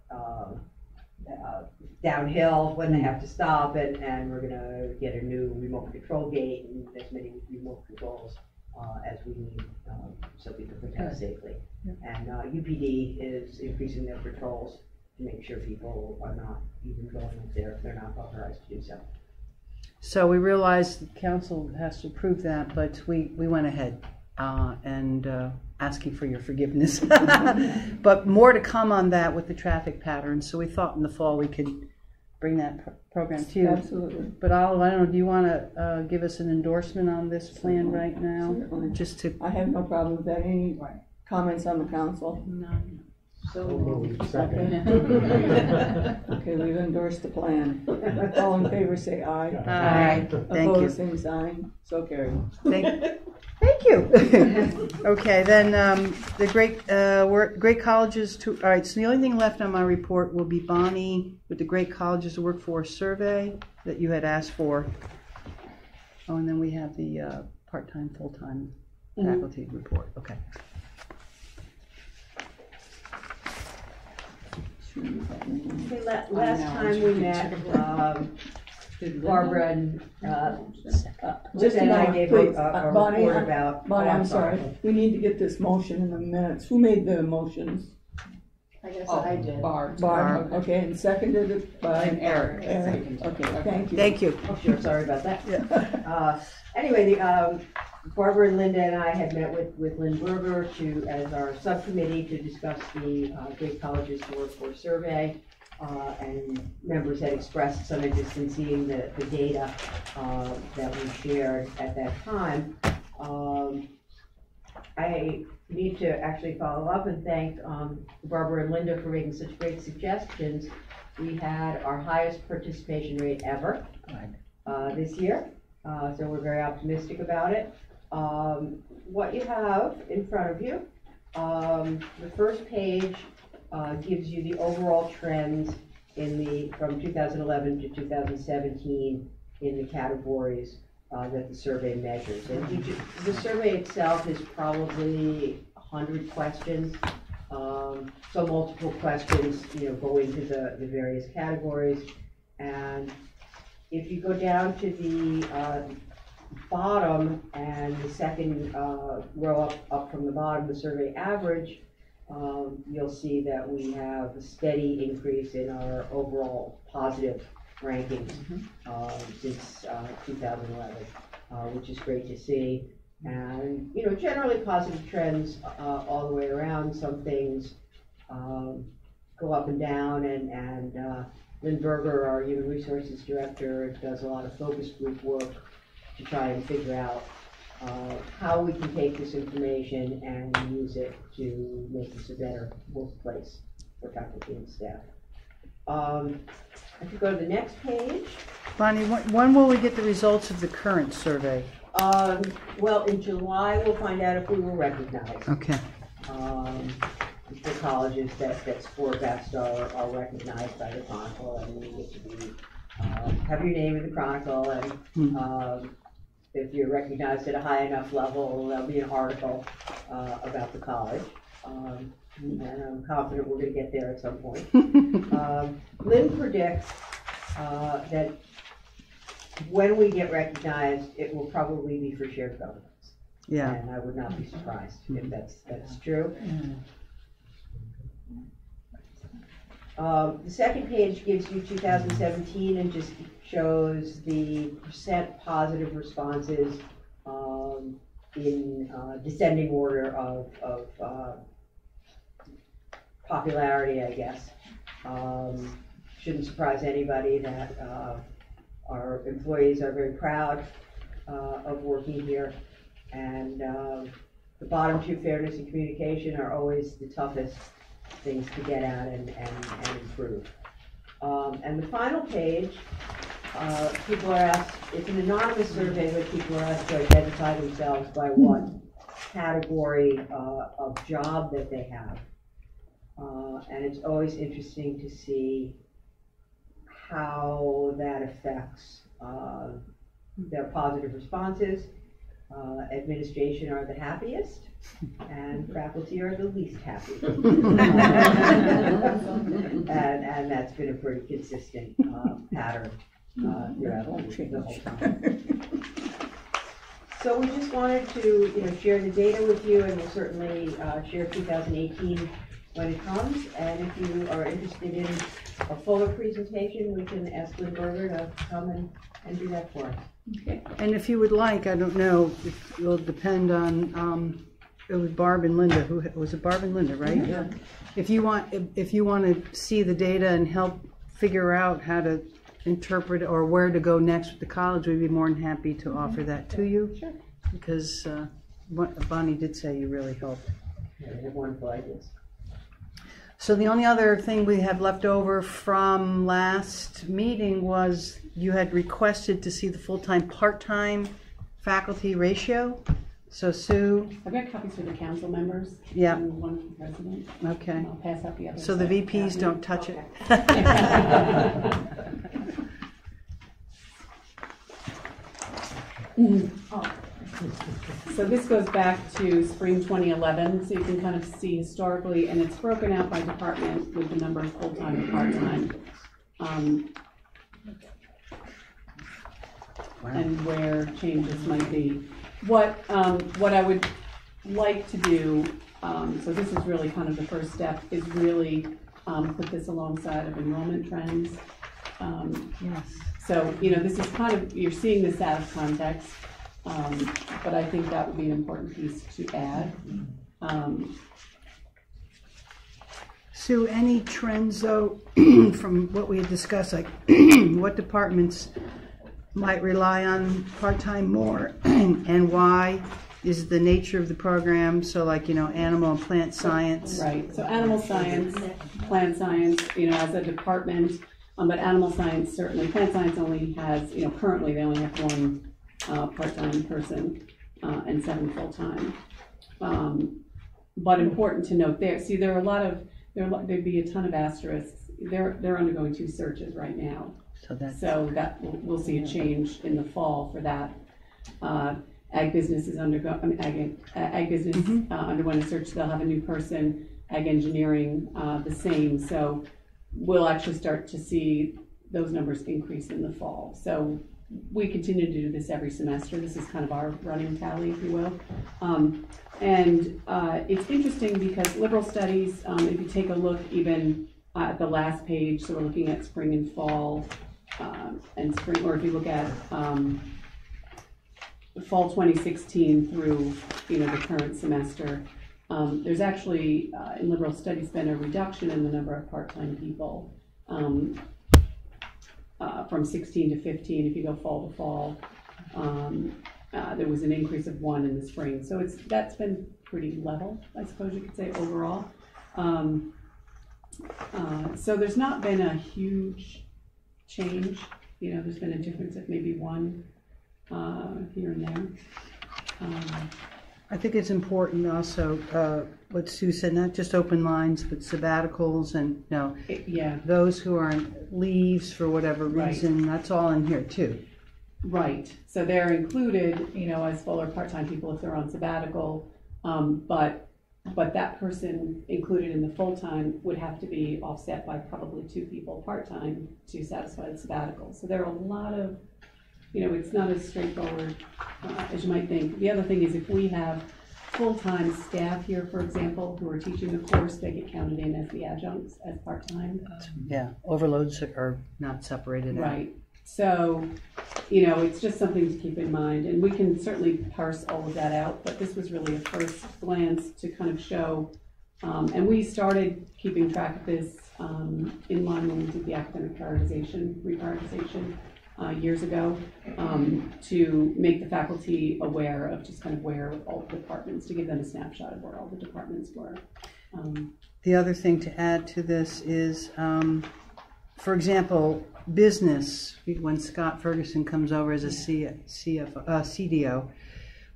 downhill when they have to stop, and we're going to get a new remote control gate and as many remote controls as we need so people can pass safely. And UPD is increasing their patrols to make sure people are not even going up there if they're not authorized to do so. So we realized the council has to approve that, but we went ahead and asking for your forgiveness. But more to come on that with the traffic patterns. So we thought in the fall we could bring that program to you. Absolutely. But Olive, I don't know, do you want to give us an endorsement on this plan right now? Certainly. Just to. I have no problem with that. Any comments on the council? None. So second. Okay, we've endorsed the plan. All in favor say aye. Aye. Thank Opposed, you. same sign. So carried. Thank you. Okay, then the great colleges to. All right, so the only thing left on my report will be Bonnie with the Great Colleges to Workforce Survey that you had asked for. Oh, and then we have the part-time, full-time faculty report. Okay. Okay, last time we met, Barbara and Just a and I moment, gave please. a Bonnie, report about. Bonnie, I'm sorry. We need to get this motion in the minutes. Who made the motions? I guess I did. Barb. Okay, and seconded it by Eric. Okay, thank you. Thank you. Oh, sure, sorry about that. Anyway, Barbara and Linda and I had met with Lynn Berger as our subcommittee to discuss the Great Colleges to Workforce Survey. And members had expressed some interest in seeing the data that we shared at that time. I need to actually follow up and thank Barbara and Linda for making such great suggestions. We had our highest participation rate ever this year, so we're very optimistic about it. What you have in front of you, the first page gives you the overall trends from 2011 to 2017 in the categories that the survey measures. And the survey itself is probably 100 questions. So multiple questions, go into the various categories. And if you go down to the bottom and the second row up from the bottom, the survey average, you'll see that we have a steady increase in our overall positive rankings since 2011, which is great to see. And, generally positive trends all the way around. Some things go up and down, and Lynn Berger, our Human Resources Director, does a lot of focus group work to try and figure out how we can take this information and use it to make this a better workplace for faculty and staff. If you go to the next page. Bonnie, when will we get the results of the current survey? Well, in July, we'll find out if we were recognized. Okay. The colleges that score best are recognized by the Chronicle, and we get to have your name in the Chronicle, and if you're recognized at a high enough level, there'll be an article about the college. And I'm confident we're going to get there at some point. Lynn predicts that when we get recognized, it will probably be for shared governance. Yeah. And I would not be surprised if that's true. The second page gives you 2017 and just shows the percent positive responses in descending order of popularity, I guess. Shouldn't surprise anybody that our employees are very proud of working here, and the bottom two, fairness and communication, are always the toughest things to get at and improve. And the final page, people are asked, it's an anonymous survey, but people are asked to identify themselves by what category of job that they have. And it's always interesting to see how that affects their positive responses. Administration are the happiest, and faculty are the least happy. And that's been a pretty consistent pattern throughout the whole time. So we just wanted to share the data with you, and we'll certainly share 2018 when it comes. And if you are interested in a fuller presentation, we can ask Lynn Berger to come and do that for us. Okay. And if you would like, I don't know, it will depend on, it was Barb and Linda, who was it, Barb and Linda, right? Yeah. If you want to see the data and help figure out how to interpret or where to go next with the college, we'd be more than happy to offer that to you. Sure. Because Bonnie did say you really helped. Yeah, they have wonderful ideas. So the only other thing we have left over from last meeting was you had requested to see the full-time, part-time faculty ratio. So Sue. I've got copies for the council members. Yeah. And one for the president. Okay. And I'll pass out the others. So the VPs don't touch it. So this goes back to spring 2011, so you can kind of see historically, and it's broken out by department with the number of full-time and part-time, and where changes might be. What I would like to do, so this is really kind of the first step, is really put this alongside of enrollment trends. Yes. So, this is kind of, you're seeing this out of context. But I think that would be an important piece to add. Sue, any trends though from what we had discussed, like what departments might rely on part-time more and why? Is the nature of the program, so like, animal and plant science? Right, so animal science, plant science, as a department, but animal science certainly, plant science only has, currently they only have one part-time person and 7 full-time. But important to note there, see there are a lot of, there'd be a ton of asterisks. They're undergoing 2 searches right now. So that we'll see a change in the fall for that. Ag business is undergoing a search. They'll have a new person. Ag engineering, the same. So we'll actually start to see those numbers increase in the fall. So we continue to do this every semester. This is kind of our running tally, if you will. And it's interesting because liberal studies, if you take a look even at the last page, so we're looking at spring and fall and spring, or if you look at fall 2016 through the current semester, there's actually in liberal studies been a reduction in the number of part-time people. From 16 to 15, if you go fall to fall, there was an increase of 1 in the spring. So that's been pretty level, I suppose you could say, overall. So there's not been a huge change. There's been a difference of maybe 1 here and there. I think it's important also, what Sue said, not just open lines, but sabbaticals and, those who are on leaves for whatever reason, that's all in here too. Right. So they're included, as full or part-time people if they're on sabbatical, but that person included in the full-time would have to be offset by probably 2 people part-time to satisfy the sabbatical. So there are a lot of, it's not as straightforward as you might think. The other thing is if we have full-time staff here, for example, who are teaching the course, they get counted in as the adjuncts as part-time. Yeah, overloads are not separated out. Right. So, you know, it's just something to keep in mind, and we can certainly parse all of that out, but this was really a first glance to kind of show, and we keeping track of this in line when we did the academic reprioritization years ago, to make the faculty aware of just kind of where all the departments, to give them a snapshot of where all the departments were. The other thing to add to this is, for example, business, when Scott Ferguson comes over as a CDO,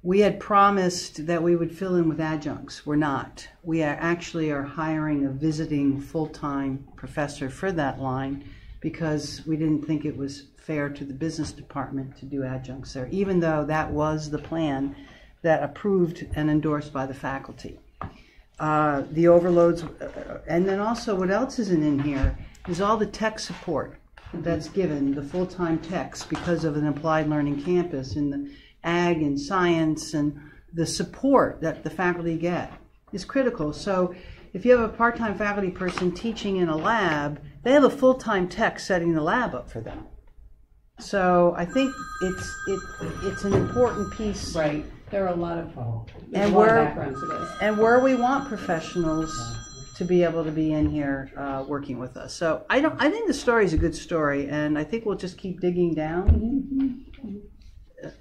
we had promised that we would fill in with adjuncts. We're not. We actually are hiring a visiting full-time professor for that line because we didn't think it was fair to the business department to do adjuncts there, even though that was the plan that approved and endorsed by the faculty. The overloads, and then also what else isn't in here is all the tech support that's given, the full-time techs, because of an applied learning campus in the ag and science, and the support that the faculty get is critical. So if you have a part-time faculty person teaching in a lab, they have a full-time tech setting the lab up for them. So I think it's an important piece. Right. There are a lot of, and backgrounds to this. And where we want professionals to be able to be in here working with us. So I think the story is a good story, and I think we'll just keep digging down.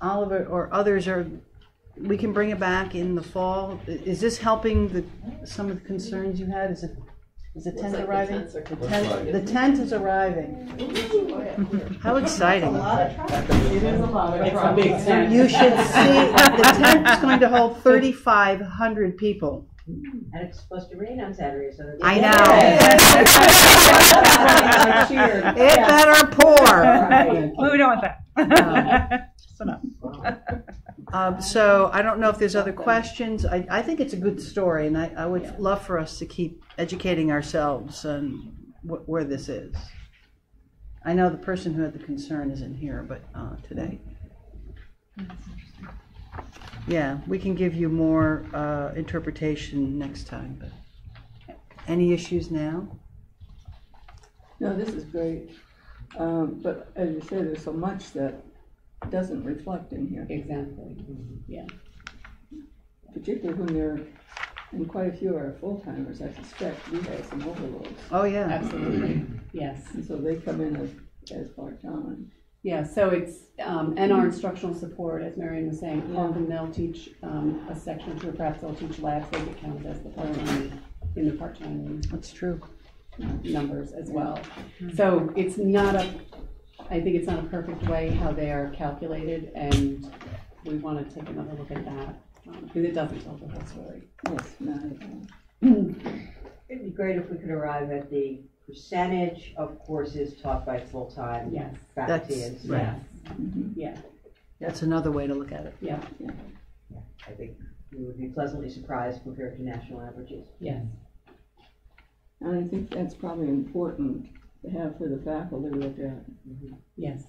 Oliver or others we can bring it back in the fall. Is this helping some of the concerns you had? Is the tent arriving? The tent is arriving. How exciting. It is a lot of trouble. It's a big tent. You should see, the tent is going to hold 3,500 people. And it's supposed to rain on Saturday, so I know. It better pour. We don't want that. So no. So I don't know if there's other questions. I think it's a good story, and I would love for us to keep educating ourselves on where this is. I know the person who had the concern isn't here, but today. Yeah, we can give you more interpretation next time. But any issues now? No, this is great. But as you say, there's so much that doesn't reflect in here. Exactly. Yeah. Particularly when they're, and quite a few are full-timers, I suspect we have some overloads. Oh, yeah. Absolutely. Yes. And so they come in as part-time. Yeah, so it's, and our instructional support, as Marion was saying, often they'll teach a section or two, or perhaps they'll teach labs, they get counted as the part-time, in the part-time. That's true. Numbers as well. So it's not I think it's not a perfect way how they are calculated, and we want to take another look at that, because it doesn't tell the whole story. Yes, not at all. it'd be great if we could arrive at the percentage of courses taught by full-time faculty and staff. Yeah. That's another way to look at it. Yeah. I think we would be pleasantly surprised compared to national averages. Yes. And I think that's probably important to have for the faculty to look at. Yes.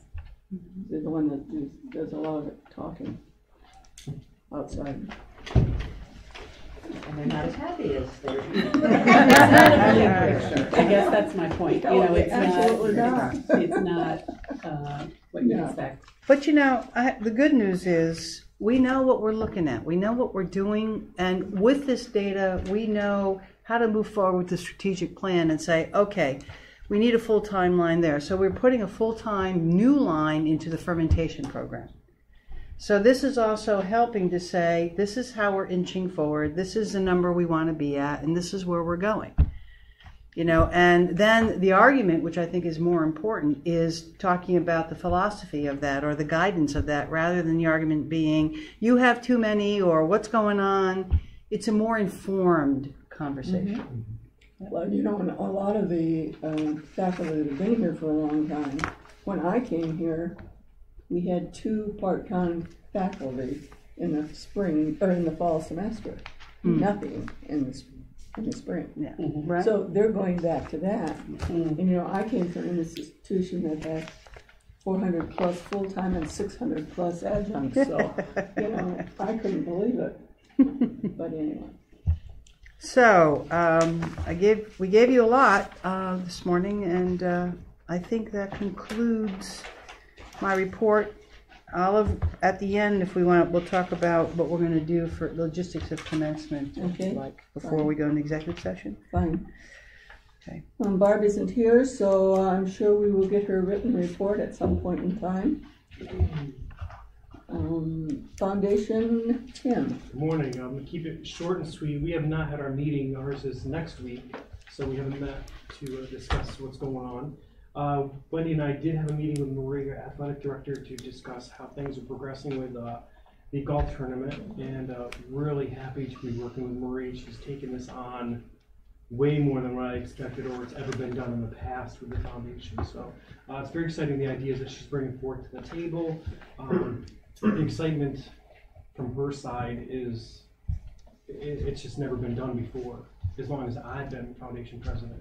They're the one that does a lot of talking outside. And they're not as happy as they're. I guess that's my point. You know, it's not. It's not what you expect. But you know, the good news is we know what we're looking at. We know what we're doing, and with this data, we know how to move forward with the strategic plan and say, okay, we need a full-time line there. So we're putting a full-time new line into the fermentation program. So this is also helping to say, this is how we're inching forward, this is the number we want to be at, and this is where we're going. You know, and then the argument, which I think is more important, is talking about the philosophy of that or the guidance of that, rather than the argument being, you have too many or what's going on. It's a more informed conversation. Well, you know, a lot of the faculty that have been here for a long time, when I came here, we had 2 part-time faculty in the spring, or in the fall semester. Nothing in the spring. Yeah. Right. So they're going back to that. And you know, I came from an institution that had 400 plus full-time and 600 plus adjuncts. So, you know, I couldn't believe it. But anyway. So, we gave you a lot this morning, and I think that concludes my report. Olive, at the end, if we want, we'll talk about what we're going to do for logistics of commencement, Okay. like before we go into executive session. Fine. Okay. Barb isn't here, so I'm sure we will get her written report at some point in time. Foundation, Tim. Good morning. I'm going to keep it short and sweet. We have not had our meeting. Ours is next week, so we haven't met to discuss what's going on. Wendy and I did have a meeting with Marie, our athletic director, to discuss how things are progressing with the golf tournament, and really happy to be working with Marie. She's taken this on way more than what I expected or it's ever been done in the past with the foundation. So it's very exciting, the ideas that she's bringing forth to the table. The excitement from her side is, it's just never been done before, as long as I've been foundation president.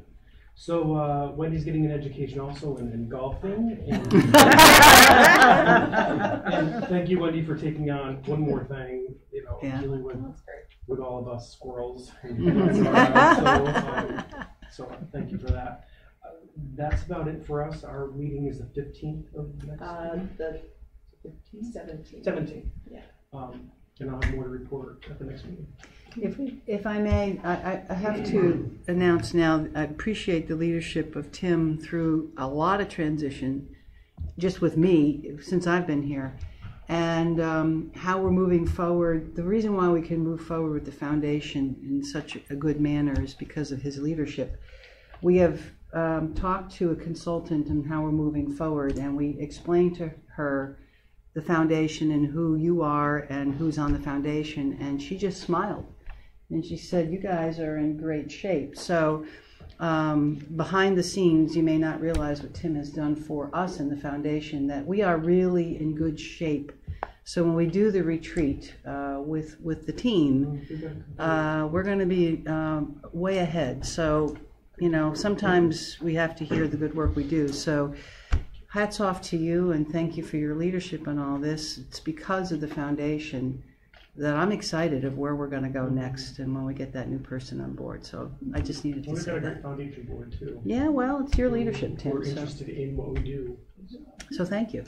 So Wendy's getting an education also in golfing. And, and thank you, Wendy, for taking on one more thing, dealing with all of us squirrels. So thank you for that. That's about it for us. Our meeting is the 15th of next week. The 17th. 17th. Yeah. And I'll have more to report at the next meeting. If I may, I have to announce now, I appreciate the leadership of Tim through a lot of transition, just with me, since I've been here, and how we're moving forward. The reason why we can move forward with the foundation in such a good manner is because of his leadership. We have talked to a consultant on how we're moving forward, and we explained to her the foundation and who you are and who's on the foundation, and she just smiled. And she said, you guys are in great shape. So behind the scenes, you may not realize what Tim has done for us in the foundation, that we are really in good shape. So when we do the retreat with the team, we're going to be way ahead. So, sometimes we have to hear the good work we do. So hats off to you, and thank you for your leadership on all this. It's because of the foundation that I'm excited of where we're going to go next and when we get that new person on board. So I just needed to say that. We've got a great foundation board too. Yeah, well, it's your leadership, Tim. We're interested in what we do. So thank you.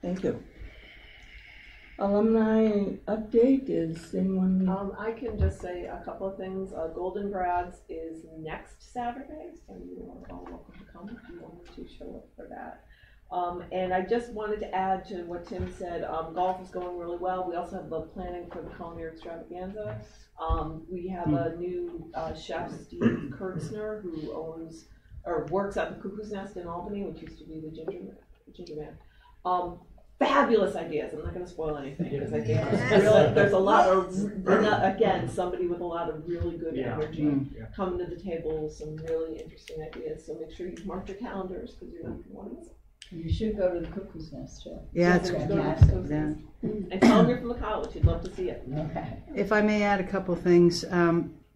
Thank you. Alumni update, is anyone? I can just say a couple of things. Golden Grads is next Saturday, so you are all welcome to come if you wanted to show up for that. And I just wanted to add to what Tim said, golf is going really well. We also have the planning for the culinary extravaganza. We have a new chef, Steve Kurtzner, who owns or works at the Cuckoo's Nest in Albany, which used to be the Ginger Man. Fabulous ideas. I'm not going to spoil anything because I think there's a lot of, again, somebody with a lot of really good energy coming to the table, some really interesting ideas. So make sure you mark your calendars because you're not going to miss it. You should go to the Cuckoo's Nest, too. Yeah, it's fantastic. Yeah. And tell them you're from the college. You'd love to see it. Okay. If I may add a couple things,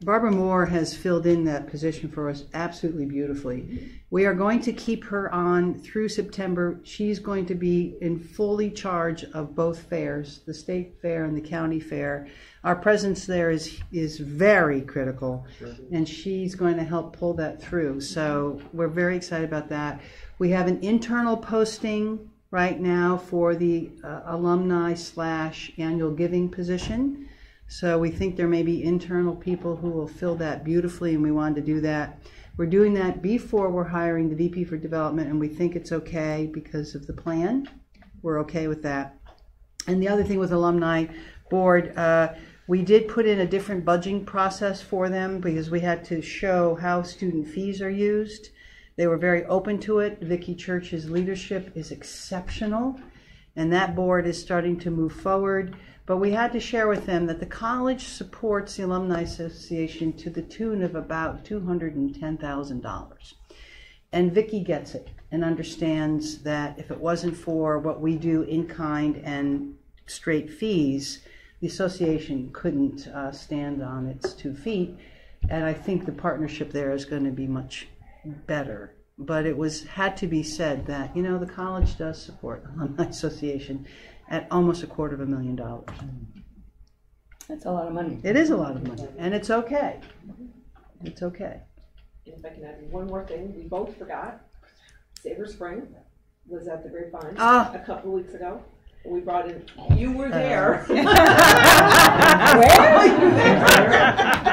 Barbara Moore has filled in that position for us absolutely beautifully. We are going to keep her on through September. She's going to be in fully charge of both fairs, the state fair and the county fair. Our presence there is very critical, and she's going to help pull that through. So we're very excited about that. We have an internal posting right now for the alumni/annual giving position. So we think there may be internal people who will fill that beautifully, and we wanted to do that. We're doing that before we're hiring the VP for development, and we think it's okay because of the plan. We're okay with that. And the other thing with alumni board, we did put in a different budgeting process for them because we had to show how student fees are used. They were very open to it. Vicki Church's leadership is exceptional, and that board is starting to move forward. But we had to share with them that the college supports the Alumni Association to the tune of about $210,000. And Vicki gets it and understands that if it wasn't for what we do in kind and straight fees, the association couldn't stand on its 2 feet. And I think the partnership there is going to be much better. But it had to be said that, the college does support the Alumni Association. at almost $250,000. That's a lot of money. It is a lot of money, and it's okay. It's okay. And if I can add one more thing, we both forgot, Sabre Spring was at the Grapevine a couple weeks ago. We brought in, you were there. Where?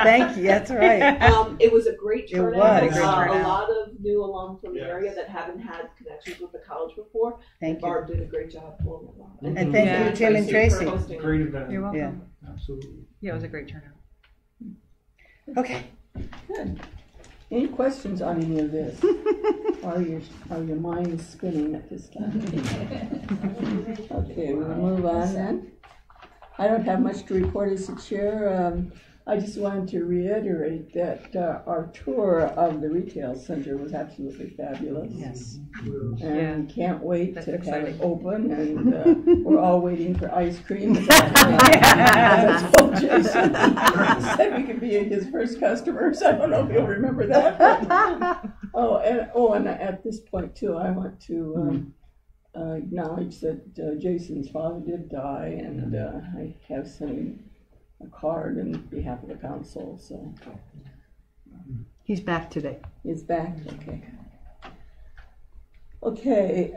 Thank you, that's right. It was a great turnout. It was. A lot of new alum from the area that haven't had connections with the college before. Thank you. Barb did a great job pulling them off. And thank you, Tim and Tracy. Great event. You're welcome. Yeah. Absolutely. Yeah, it was a great turnout. Okay. Good. Any questions on any of this? Are your minds spinning at this time? Okay, we'll move on then. I don't have much to report as a chair. I just wanted to reiterate that our tour of the retail center was absolutely fabulous. Yes. And can't wait That's to have exciting. it open, and we're all waiting for ice cream. I told Jason, he said we could be his first customers. I don't know if he'll remember that. And at this point too, I want to acknowledge that Jason's father did die, and I have sent him a card on behalf of the council. So He's back today. he's back. Okay. Okay.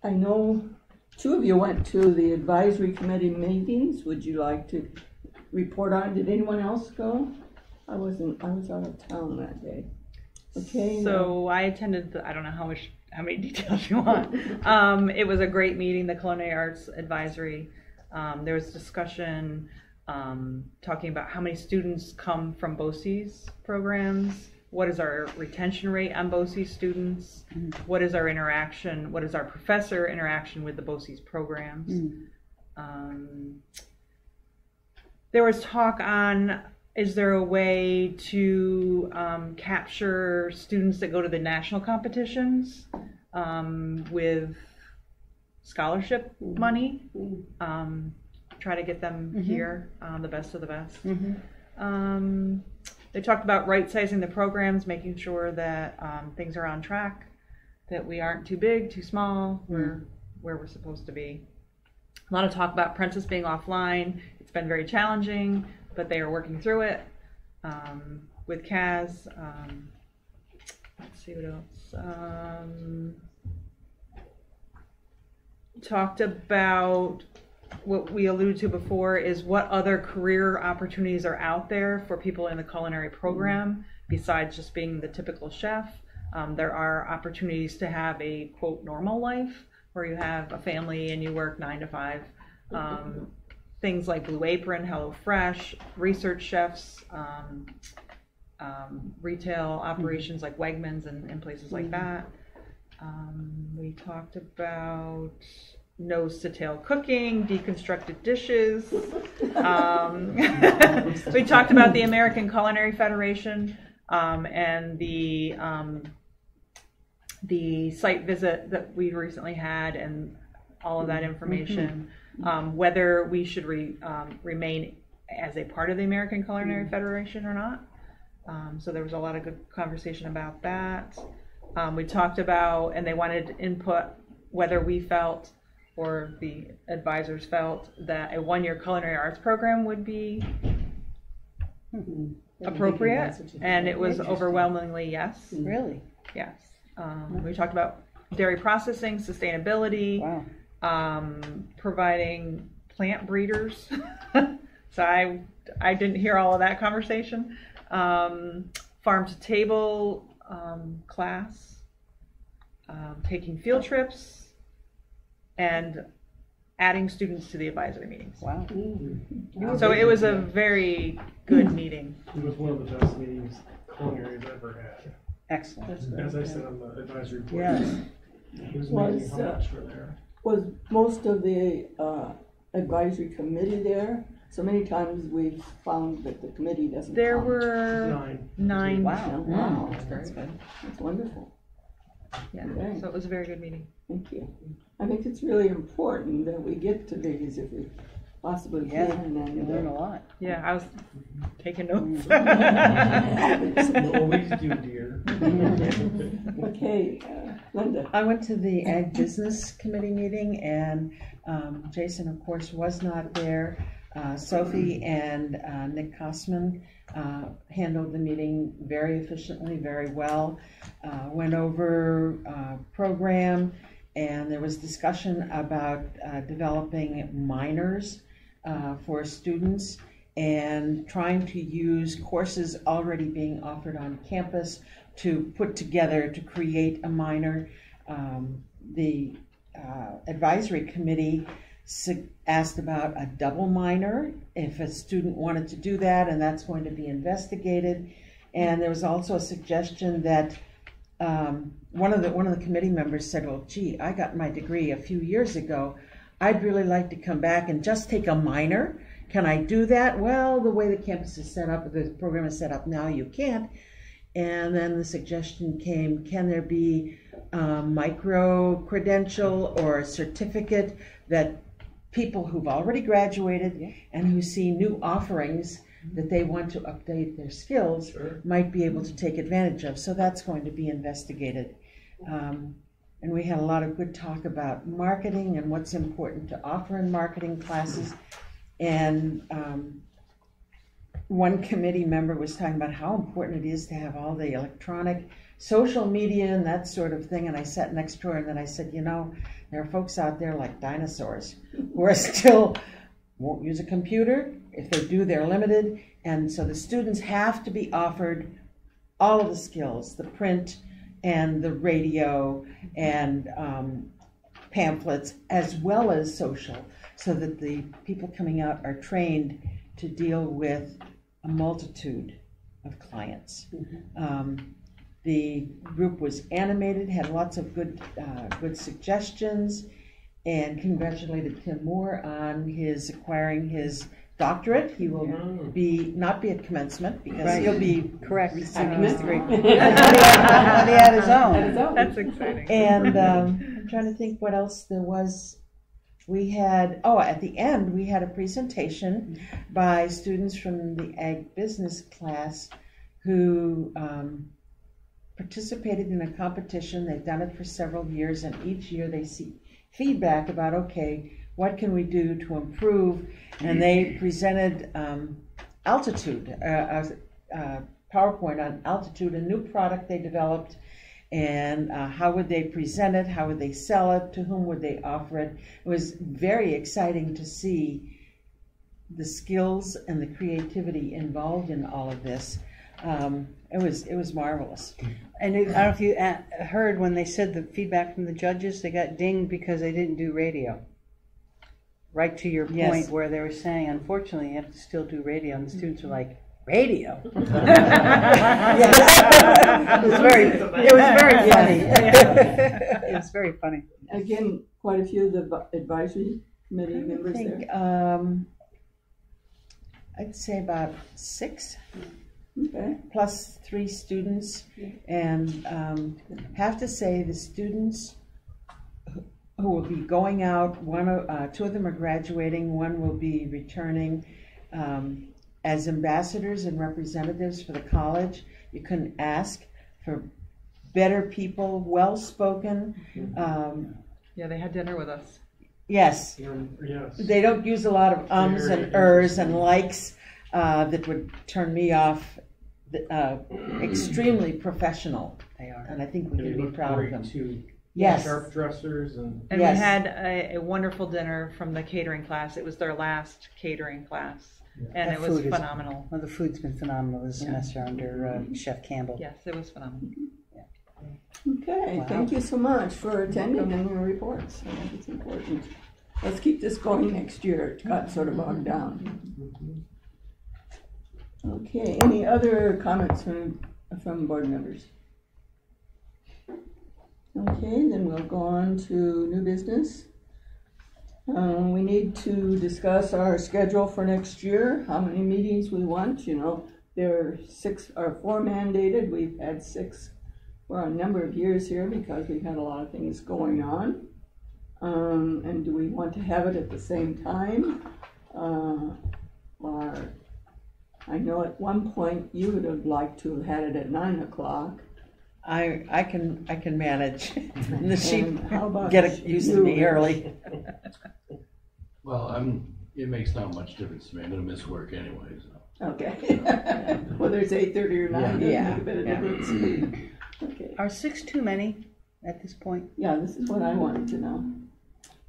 I know two of you went to the advisory committee meetings. Would you like to report on? Did anyone else go? I was out of town that day. Okay. So I attended I don't know how many details you want. It was a great meeting, the Culinary Arts Advisory. There was discussion talking about how many students come from BOCES programs, what is our retention rate on BOCES students, what is our professor interaction with the BOCES programs. There was talk on, is there a way to capture students that go to the national competitions with scholarship money, try to get them here, the best of the best. They talked about right-sizing the programs, making sure that things are on track, that we aren't too big, too small, where we're supposed to be. A lot of talk about Prentice being offline. It's been very challenging, but they are working through it with Kaz. Let's see what else. Talked about what we alluded to before, is what other career opportunities are out there for people in the culinary program besides just being the typical chef. There are opportunities to have a quote normal life where you have a family and you work 9 to 5. Things like Blue Apron, HelloFresh, research chefs, retail operations like Wegmans and places like that. We talked about nose to tail cooking, deconstructed dishes. We talked about the American Culinary Federation and the site visit that we recently had, and all of that information. Whether we should remain as a part of the American Culinary Federation or not. So there was a lot of good conversation about that. We talked about, and they wanted input, whether we felt or the advisors felt that a 1-year culinary arts program would be appropriate, and it was overwhelmingly yes. Really? Yes. We talked about dairy processing, sustainability, providing plant breeders. So I didn't hear all of that conversation. Farm to table class, taking field trips, and adding students to the advisory meetings. Wow. So it was a very good meeting. It was one of the best meetings culinary has ever had. Excellent. As I said on the advisory board, Yes. it was amazing how much were there. Was most of the advisory committee there? So many times we've found that the committee doesn't There count. were 9. Wow. Wow. That's good. That's wonderful. Yeah. Okay. So it was a very good meeting. Thank you. I think it's really important that we get to these if we possibly Yeah, can, you and learn a lot. Yeah, I was taking notes. Always do, dear. Okay, Linda. I went to the Ag Business Committee meeting, and Jason, of course, was not there. Sophie and Nick Kosman handled the meeting very efficiently, very well. Went over program, and there was discussion about developing minors for students and trying to use courses already being offered on campus to put together to create a minor. The advisory committee asked about a double minor if a student wanted to do that, and that's going to be investigated. And there was also a suggestion that one of the committee members said, well, gee, I got my degree a few years ago. I'd really like to come back and just take a minor. Can I do that? Well, the way the campus is set up, the program is set up now, you can't. And then the suggestion came, can there be a micro credential or a certificate that people who've already graduated and who see new offerings that they want to update their skills might be able to take advantage of. So that's going to be investigated. And we had a lot of good talk about marketing and what's important to offer in marketing classes. And one committee member was talking about how important it is to have all the electronic social media and that sort of thing. And I sat next to her and then I said, you know, there are folks out there like dinosaurs who are still won't use a computer. If they do, they're limited. And so the students have to be offered all of the skills, the print and the radio and pamphlets, as well as social, so that the people coming out are trained to deal with a multitude of clients. The group was animated, had lots of good suggestions, and congratulated Tim Moore on his acquiring his doctorate. He will not be at commencement because he'll be receiving his degree. He had his own. That's exciting. And I'm trying to think what else there was. We had, at the end, we had a presentation by students from the Ag Business class who participated in a competition. They've done it for several years, and each year they see feedback about, okay, what can we do to improve? And they presented Altitude, a PowerPoint on Altitude, a new product they developed, and how would they present it, how would they sell it, to whom would they offer it. It was very exciting to see the skills and the creativity involved in all of this. It was marvelous. And I don't know if you heard when they said the feedback from the judges, they got dinged because they didn't do radio. Right to your point where they were saying, unfortunately, you have to still do radio, and the students were like, radio? It was very funny. It was very funny. Again, quite a few of the advisory committee members there. I'd say about 6. Okay. Plus 3 students, and have to say the students who will be going out, 2 of them are graduating, 1 will be returning as ambassadors and representatives for the college. You couldn't ask for better people, well-spoken. Yeah, they had dinner with us. Yes. Yes. They don't use a lot of ums and ers and likes that would turn me off. Extremely professional they are, and I think we can be proud of them. Too. Yes, sharp dressers and we had a wonderful dinner from the catering class. It was their last catering class, and it was phenomenal. The food's been phenomenal this semester under Chef Campbell. Yes, it was phenomenal. Okay, thank you so much for attending and your reports. I think it's important. Let's keep this going next year. It got sort of bogged down. Okay, any other comments from board members? Okay, then we'll go on to new business. We need to discuss our schedule for next year, how many meetings we want. You know, there are 6 or 4 mandated. We've had 6 for a number of years here because we've had a lot of things going on. And do we want to have it at the same time? are, I know at one point you would have liked to have had it at 9 o'clock. I can manage. And the sheep And how about get used to me you? early. Well, it makes not much difference to me. I'm gonna miss work anyway, so. Okay. Whether it's 8:30 or 9, doesn't Yeah. make a bit of difference. Okay. Are 6 too many at this point? Yeah, this is what I wanted to know.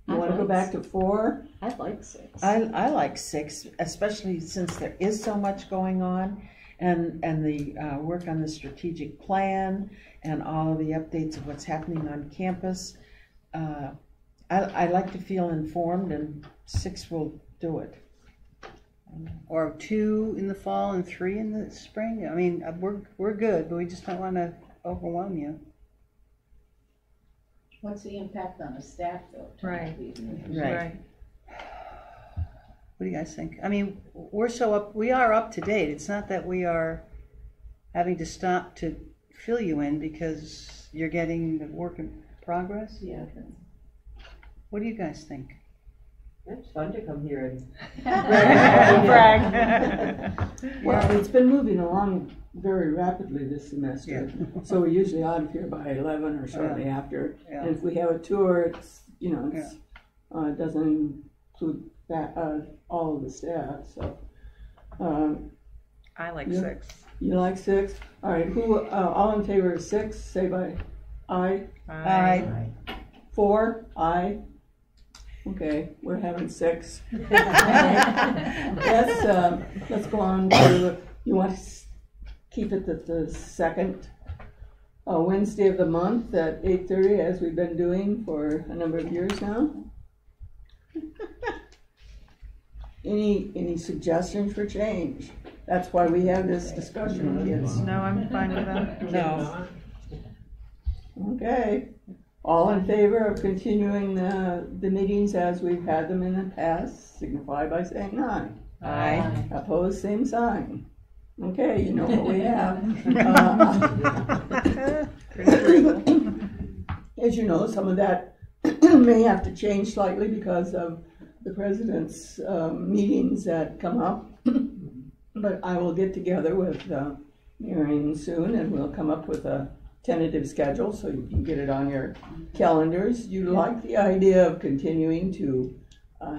You want to go back to 4? I like 6. I like 6, especially since there is so much going on, and the work on the strategic plan and all of the updates of what's happening on campus. I like to feel informed, and 6 will do it. Or 2 in the fall and 3 in the spring? I mean, we're good, but we just don't want to overwhelm you. What's the impact on the staff though? Right. Right. What do you guys think? I mean, we are up to date. It's not that we are having to stop to fill you in because you're getting the work in progress? Yeah. What do you guys think? It's fun to come here and. Brag. Well, it's been moving along very rapidly this semester. So we're usually out of here by 11 or shortly after. Yeah. And if we have a tour, it's, it doesn't include that, all of the staff, so. I like Yeah. 6. You like 6? All right, all in favor of 6, say by aye. Aye. 4, aye. Okay, we're having 6. Let's go on to, you want to keep it at the second Wednesday of the month at 8:30, as we've been doing for a number of years now? Any suggestions for change? That's why we have this discussion, kids. No, I'm fine with that. No. Okay. All in favor of continuing the meetings as we've had them in the past, signify by saying aye. Aye. Opposed, same sign. Okay, you know what we have. As you know, some of that may have to change slightly because of the president's meetings that come up. But I will get together with Marion soon, and we'll come up with a tentative schedule so you can get it on your calendars. You like the idea of continuing to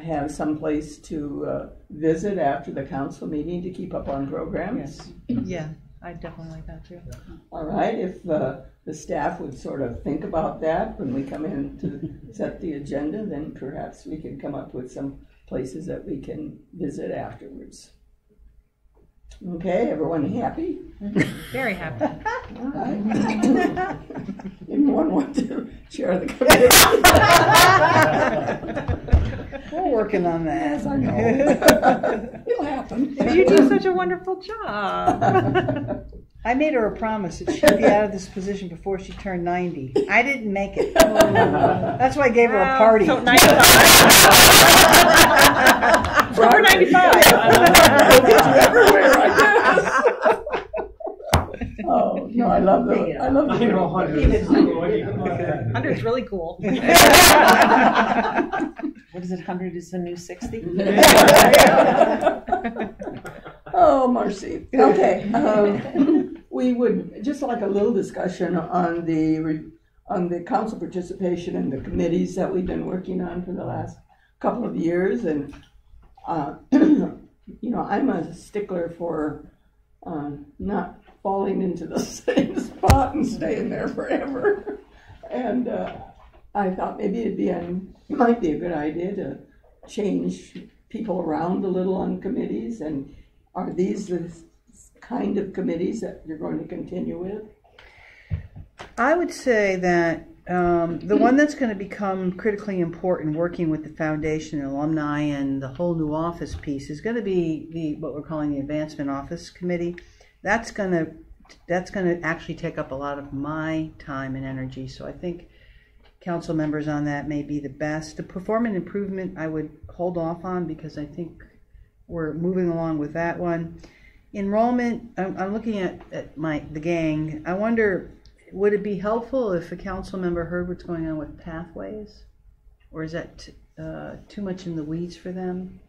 have some place to visit after the council meeting to keep up on programs? Yes. Yeah, I definitely like that too. All right, if the staff would sort of think about that when we come in to set the agenda, then perhaps we can come up with some places that we can visit afterwards. Okay, everyone happy? Very happy. All right. Anyone want to chair the committee? We're working on that. Yes, I know. It'll happen. You do such a wonderful job. I made her a promise that she'd be out of this position before she turned 90. I didn't make it. That's why I gave her a party. So 95. For 95. Everywhere, I guess. Oh, no, I love the. I love the. I know 100. 100's really cool. What is it? 100 is the new 60. Oh, mercy. Okay. We would just like a little discussion on the council participation in the committees that we've been working on for the last couple of years. And, I'm a stickler for not falling into the same spot and staying there forever. And I thought maybe it might be a good idea to change people around a little on committees. And are these the kind of committees that you're going to continue with? I would say that the one that's going to become critically important, working with the foundation and alumni and the whole new office piece, is going to be what we're calling the Advancement Office Committee. That's going to actually take up a lot of my time and energy. So I think council members on that may be the best. The performance improvement I would hold off on because I think we're moving along with that one. Enrollment, I'm looking at the gang. I wonder, would it be helpful if a council member heard what's going on with pathways? Or is that too much in the weeds for them?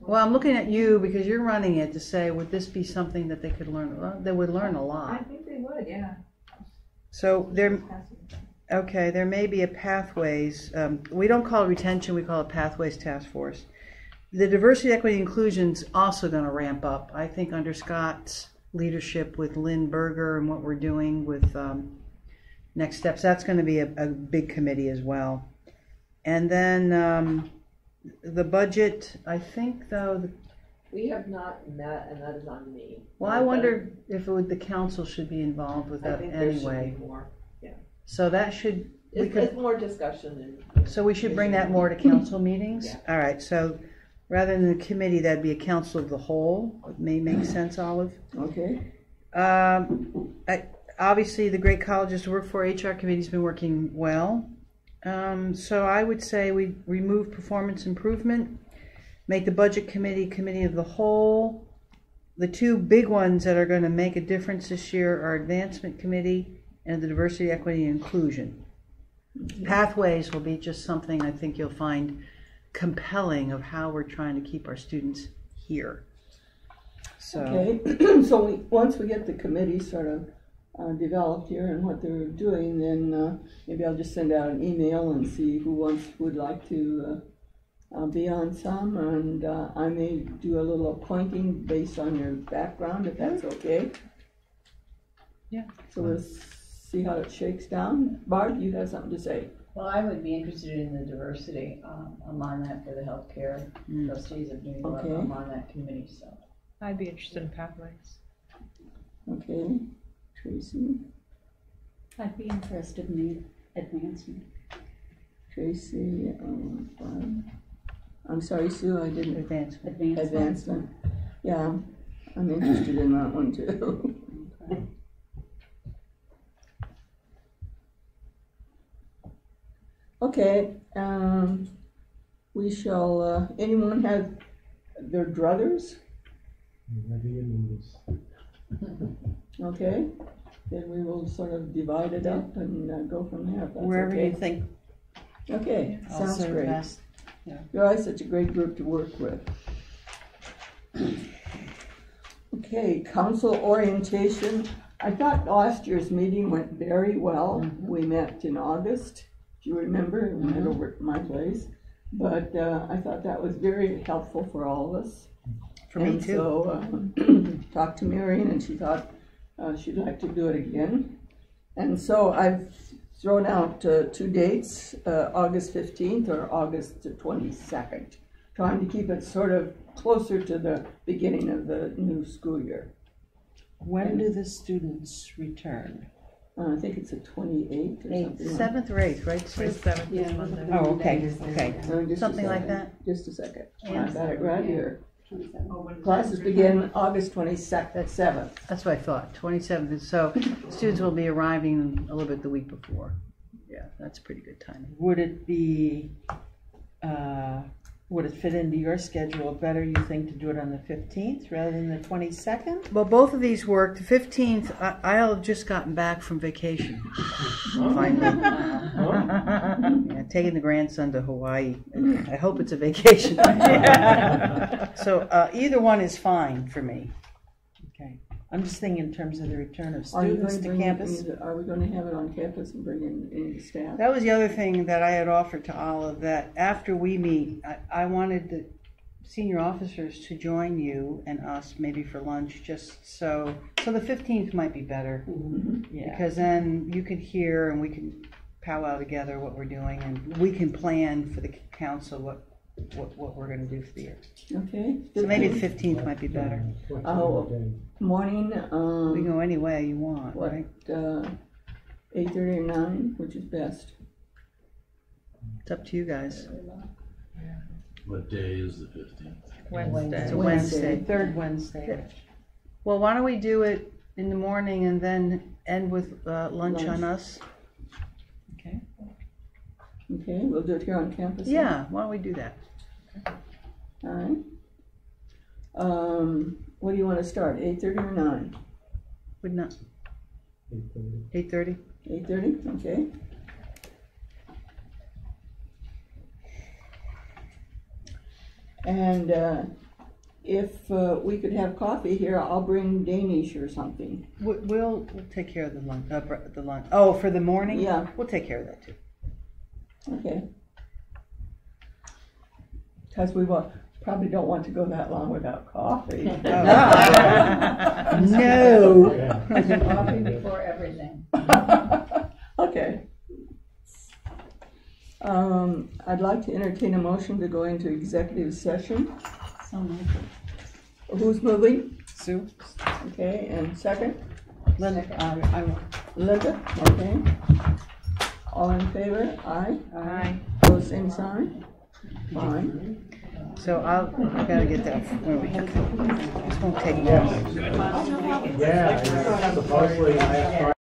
Well, I'm looking at you because you're running it to say, would this be something that they could learn? Well, they would learn a I lot. think they would, yeah. So there may be a pathways. We don't call it retention, we call it pathways task force. The diversity, equity, inclusion's also going to ramp up. I think under Scott's leadership with Lynn Berger and what we're doing with next steps, that's going to be a big committee as well. And then the budget, I think though. We have not met, and that is on me. Well, I wonder if the council should be involved with that I think there anyway. should be more. Yeah. So that should. It's more discussion and. So we should bring that more to council meetings? Yeah. All right, so rather than the committee, that'd be a council of the whole. It may make sense, Olive. Okay. Obviously, the great colleges to work for, HR committee's been working well. So I would say we remove performance improvement, make the budget committee committee of the whole. The two big ones that are going to make a difference this year are advancement committee and the diversity, equity, and inclusion. Pathways will be just something I think you'll find compelling of how we're trying to keep our students here. So. Okay, so once we get the committee sort of developed here and what they're doing, then maybe I'll just send out an email and see who would like to be on some, and I may do a little appointing based on your background, if that's okay. Yeah. So let's see how it shakes down. Barb, you have something to say? Well, I would be interested in the diversity. I'm on that for the healthcare trustees of New York. Okay. I'm on that committee, so. I'd be interested in pathways. Okay, Tracy. I'd be interested in the advancement. Tracy, I'm sorry, Sue, I didn't. Advancement. Yeah, I'm interested in that one too. Okay, we shall, anyone have their druthers? Whenever you need us. Okay, then we will sort of divide it up and go from there, if that's Wherever okay. you think. Okay, sounds Also great. best. Yeah. You're always such a great group to work with. Okay, council orientation. I thought last year's meeting went very well. We met in August, if you remember, we met over at my place. But I thought that was very helpful for all of us. For me too. So talked to Marion, and she thought she'd like to do it again. And so I've thrown out 2 dates, August 15th or August 22nd, trying to keep it sort of closer to the beginning of the new school year. When do the students return? I think it's the 28th or something. 7th or 8th, right, Sue? 27th is Monday. Oh, okay, okay. Just Something a like second. that? Just a second. Yeah. I got it right here. 27. Classes begin August 22nd, 7th. That's what I thought, 27th. So students will be arriving a little bit the week before. Yeah, that's pretty good timing. Would it be, would it fit into your schedule better, you think, to do it on the 15th rather than the 22nd? Well, both of these work. The 15th, I'll have just gotten back from vacation. Finally. Yeah, taking the grandson to Hawaii. I hope it's a vacation. So either one is fine for me. Okay. I'm just thinking in terms of the return of Are you students going to bring campus. Are we going to have it on campus and bring in any staff? That was the other thing that I had offered to Olive, that after we meet, I wanted the senior officers to join you and us maybe for lunch, just so the 15th might be better. Yeah. Because then you can hear and we can powwow together what we're doing, and we can plan for the council what we're going to do for the year. Okay. So maybe the 15th might be better. Morning. We can go any way you want, What, right? 8:30 or 9, which is best? It's up to you guys. What day is the 15th? Wednesday. It's a Wednesday. Third Wednesday. Well, why don't we do it in the morning and then end with lunch on us? Okay. Okay, we'll do it here on campus. then? Yeah, why don't we do that? All right. What do you want to start, 8:30 or 9? Would not. 8:30? 8:30, okay. And if we could have coffee here, I'll bring Danish or something. We'll take care of the lunch. The lunch. Oh, for the morning. Yeah. We'll take care of that too. Okay. Because we probably don't want to go that long without coffee. No. Coffee before everything. Okay. I'd like to entertain a motion to go into executive session. So moved. Who's moving? Sue? Okay, and second? Linda? Linda, okay. All in favor? Aye. Aye. Pose same sign? Fine. So I gotta get that. Where we go. This won't take long. Yeah, supposedly I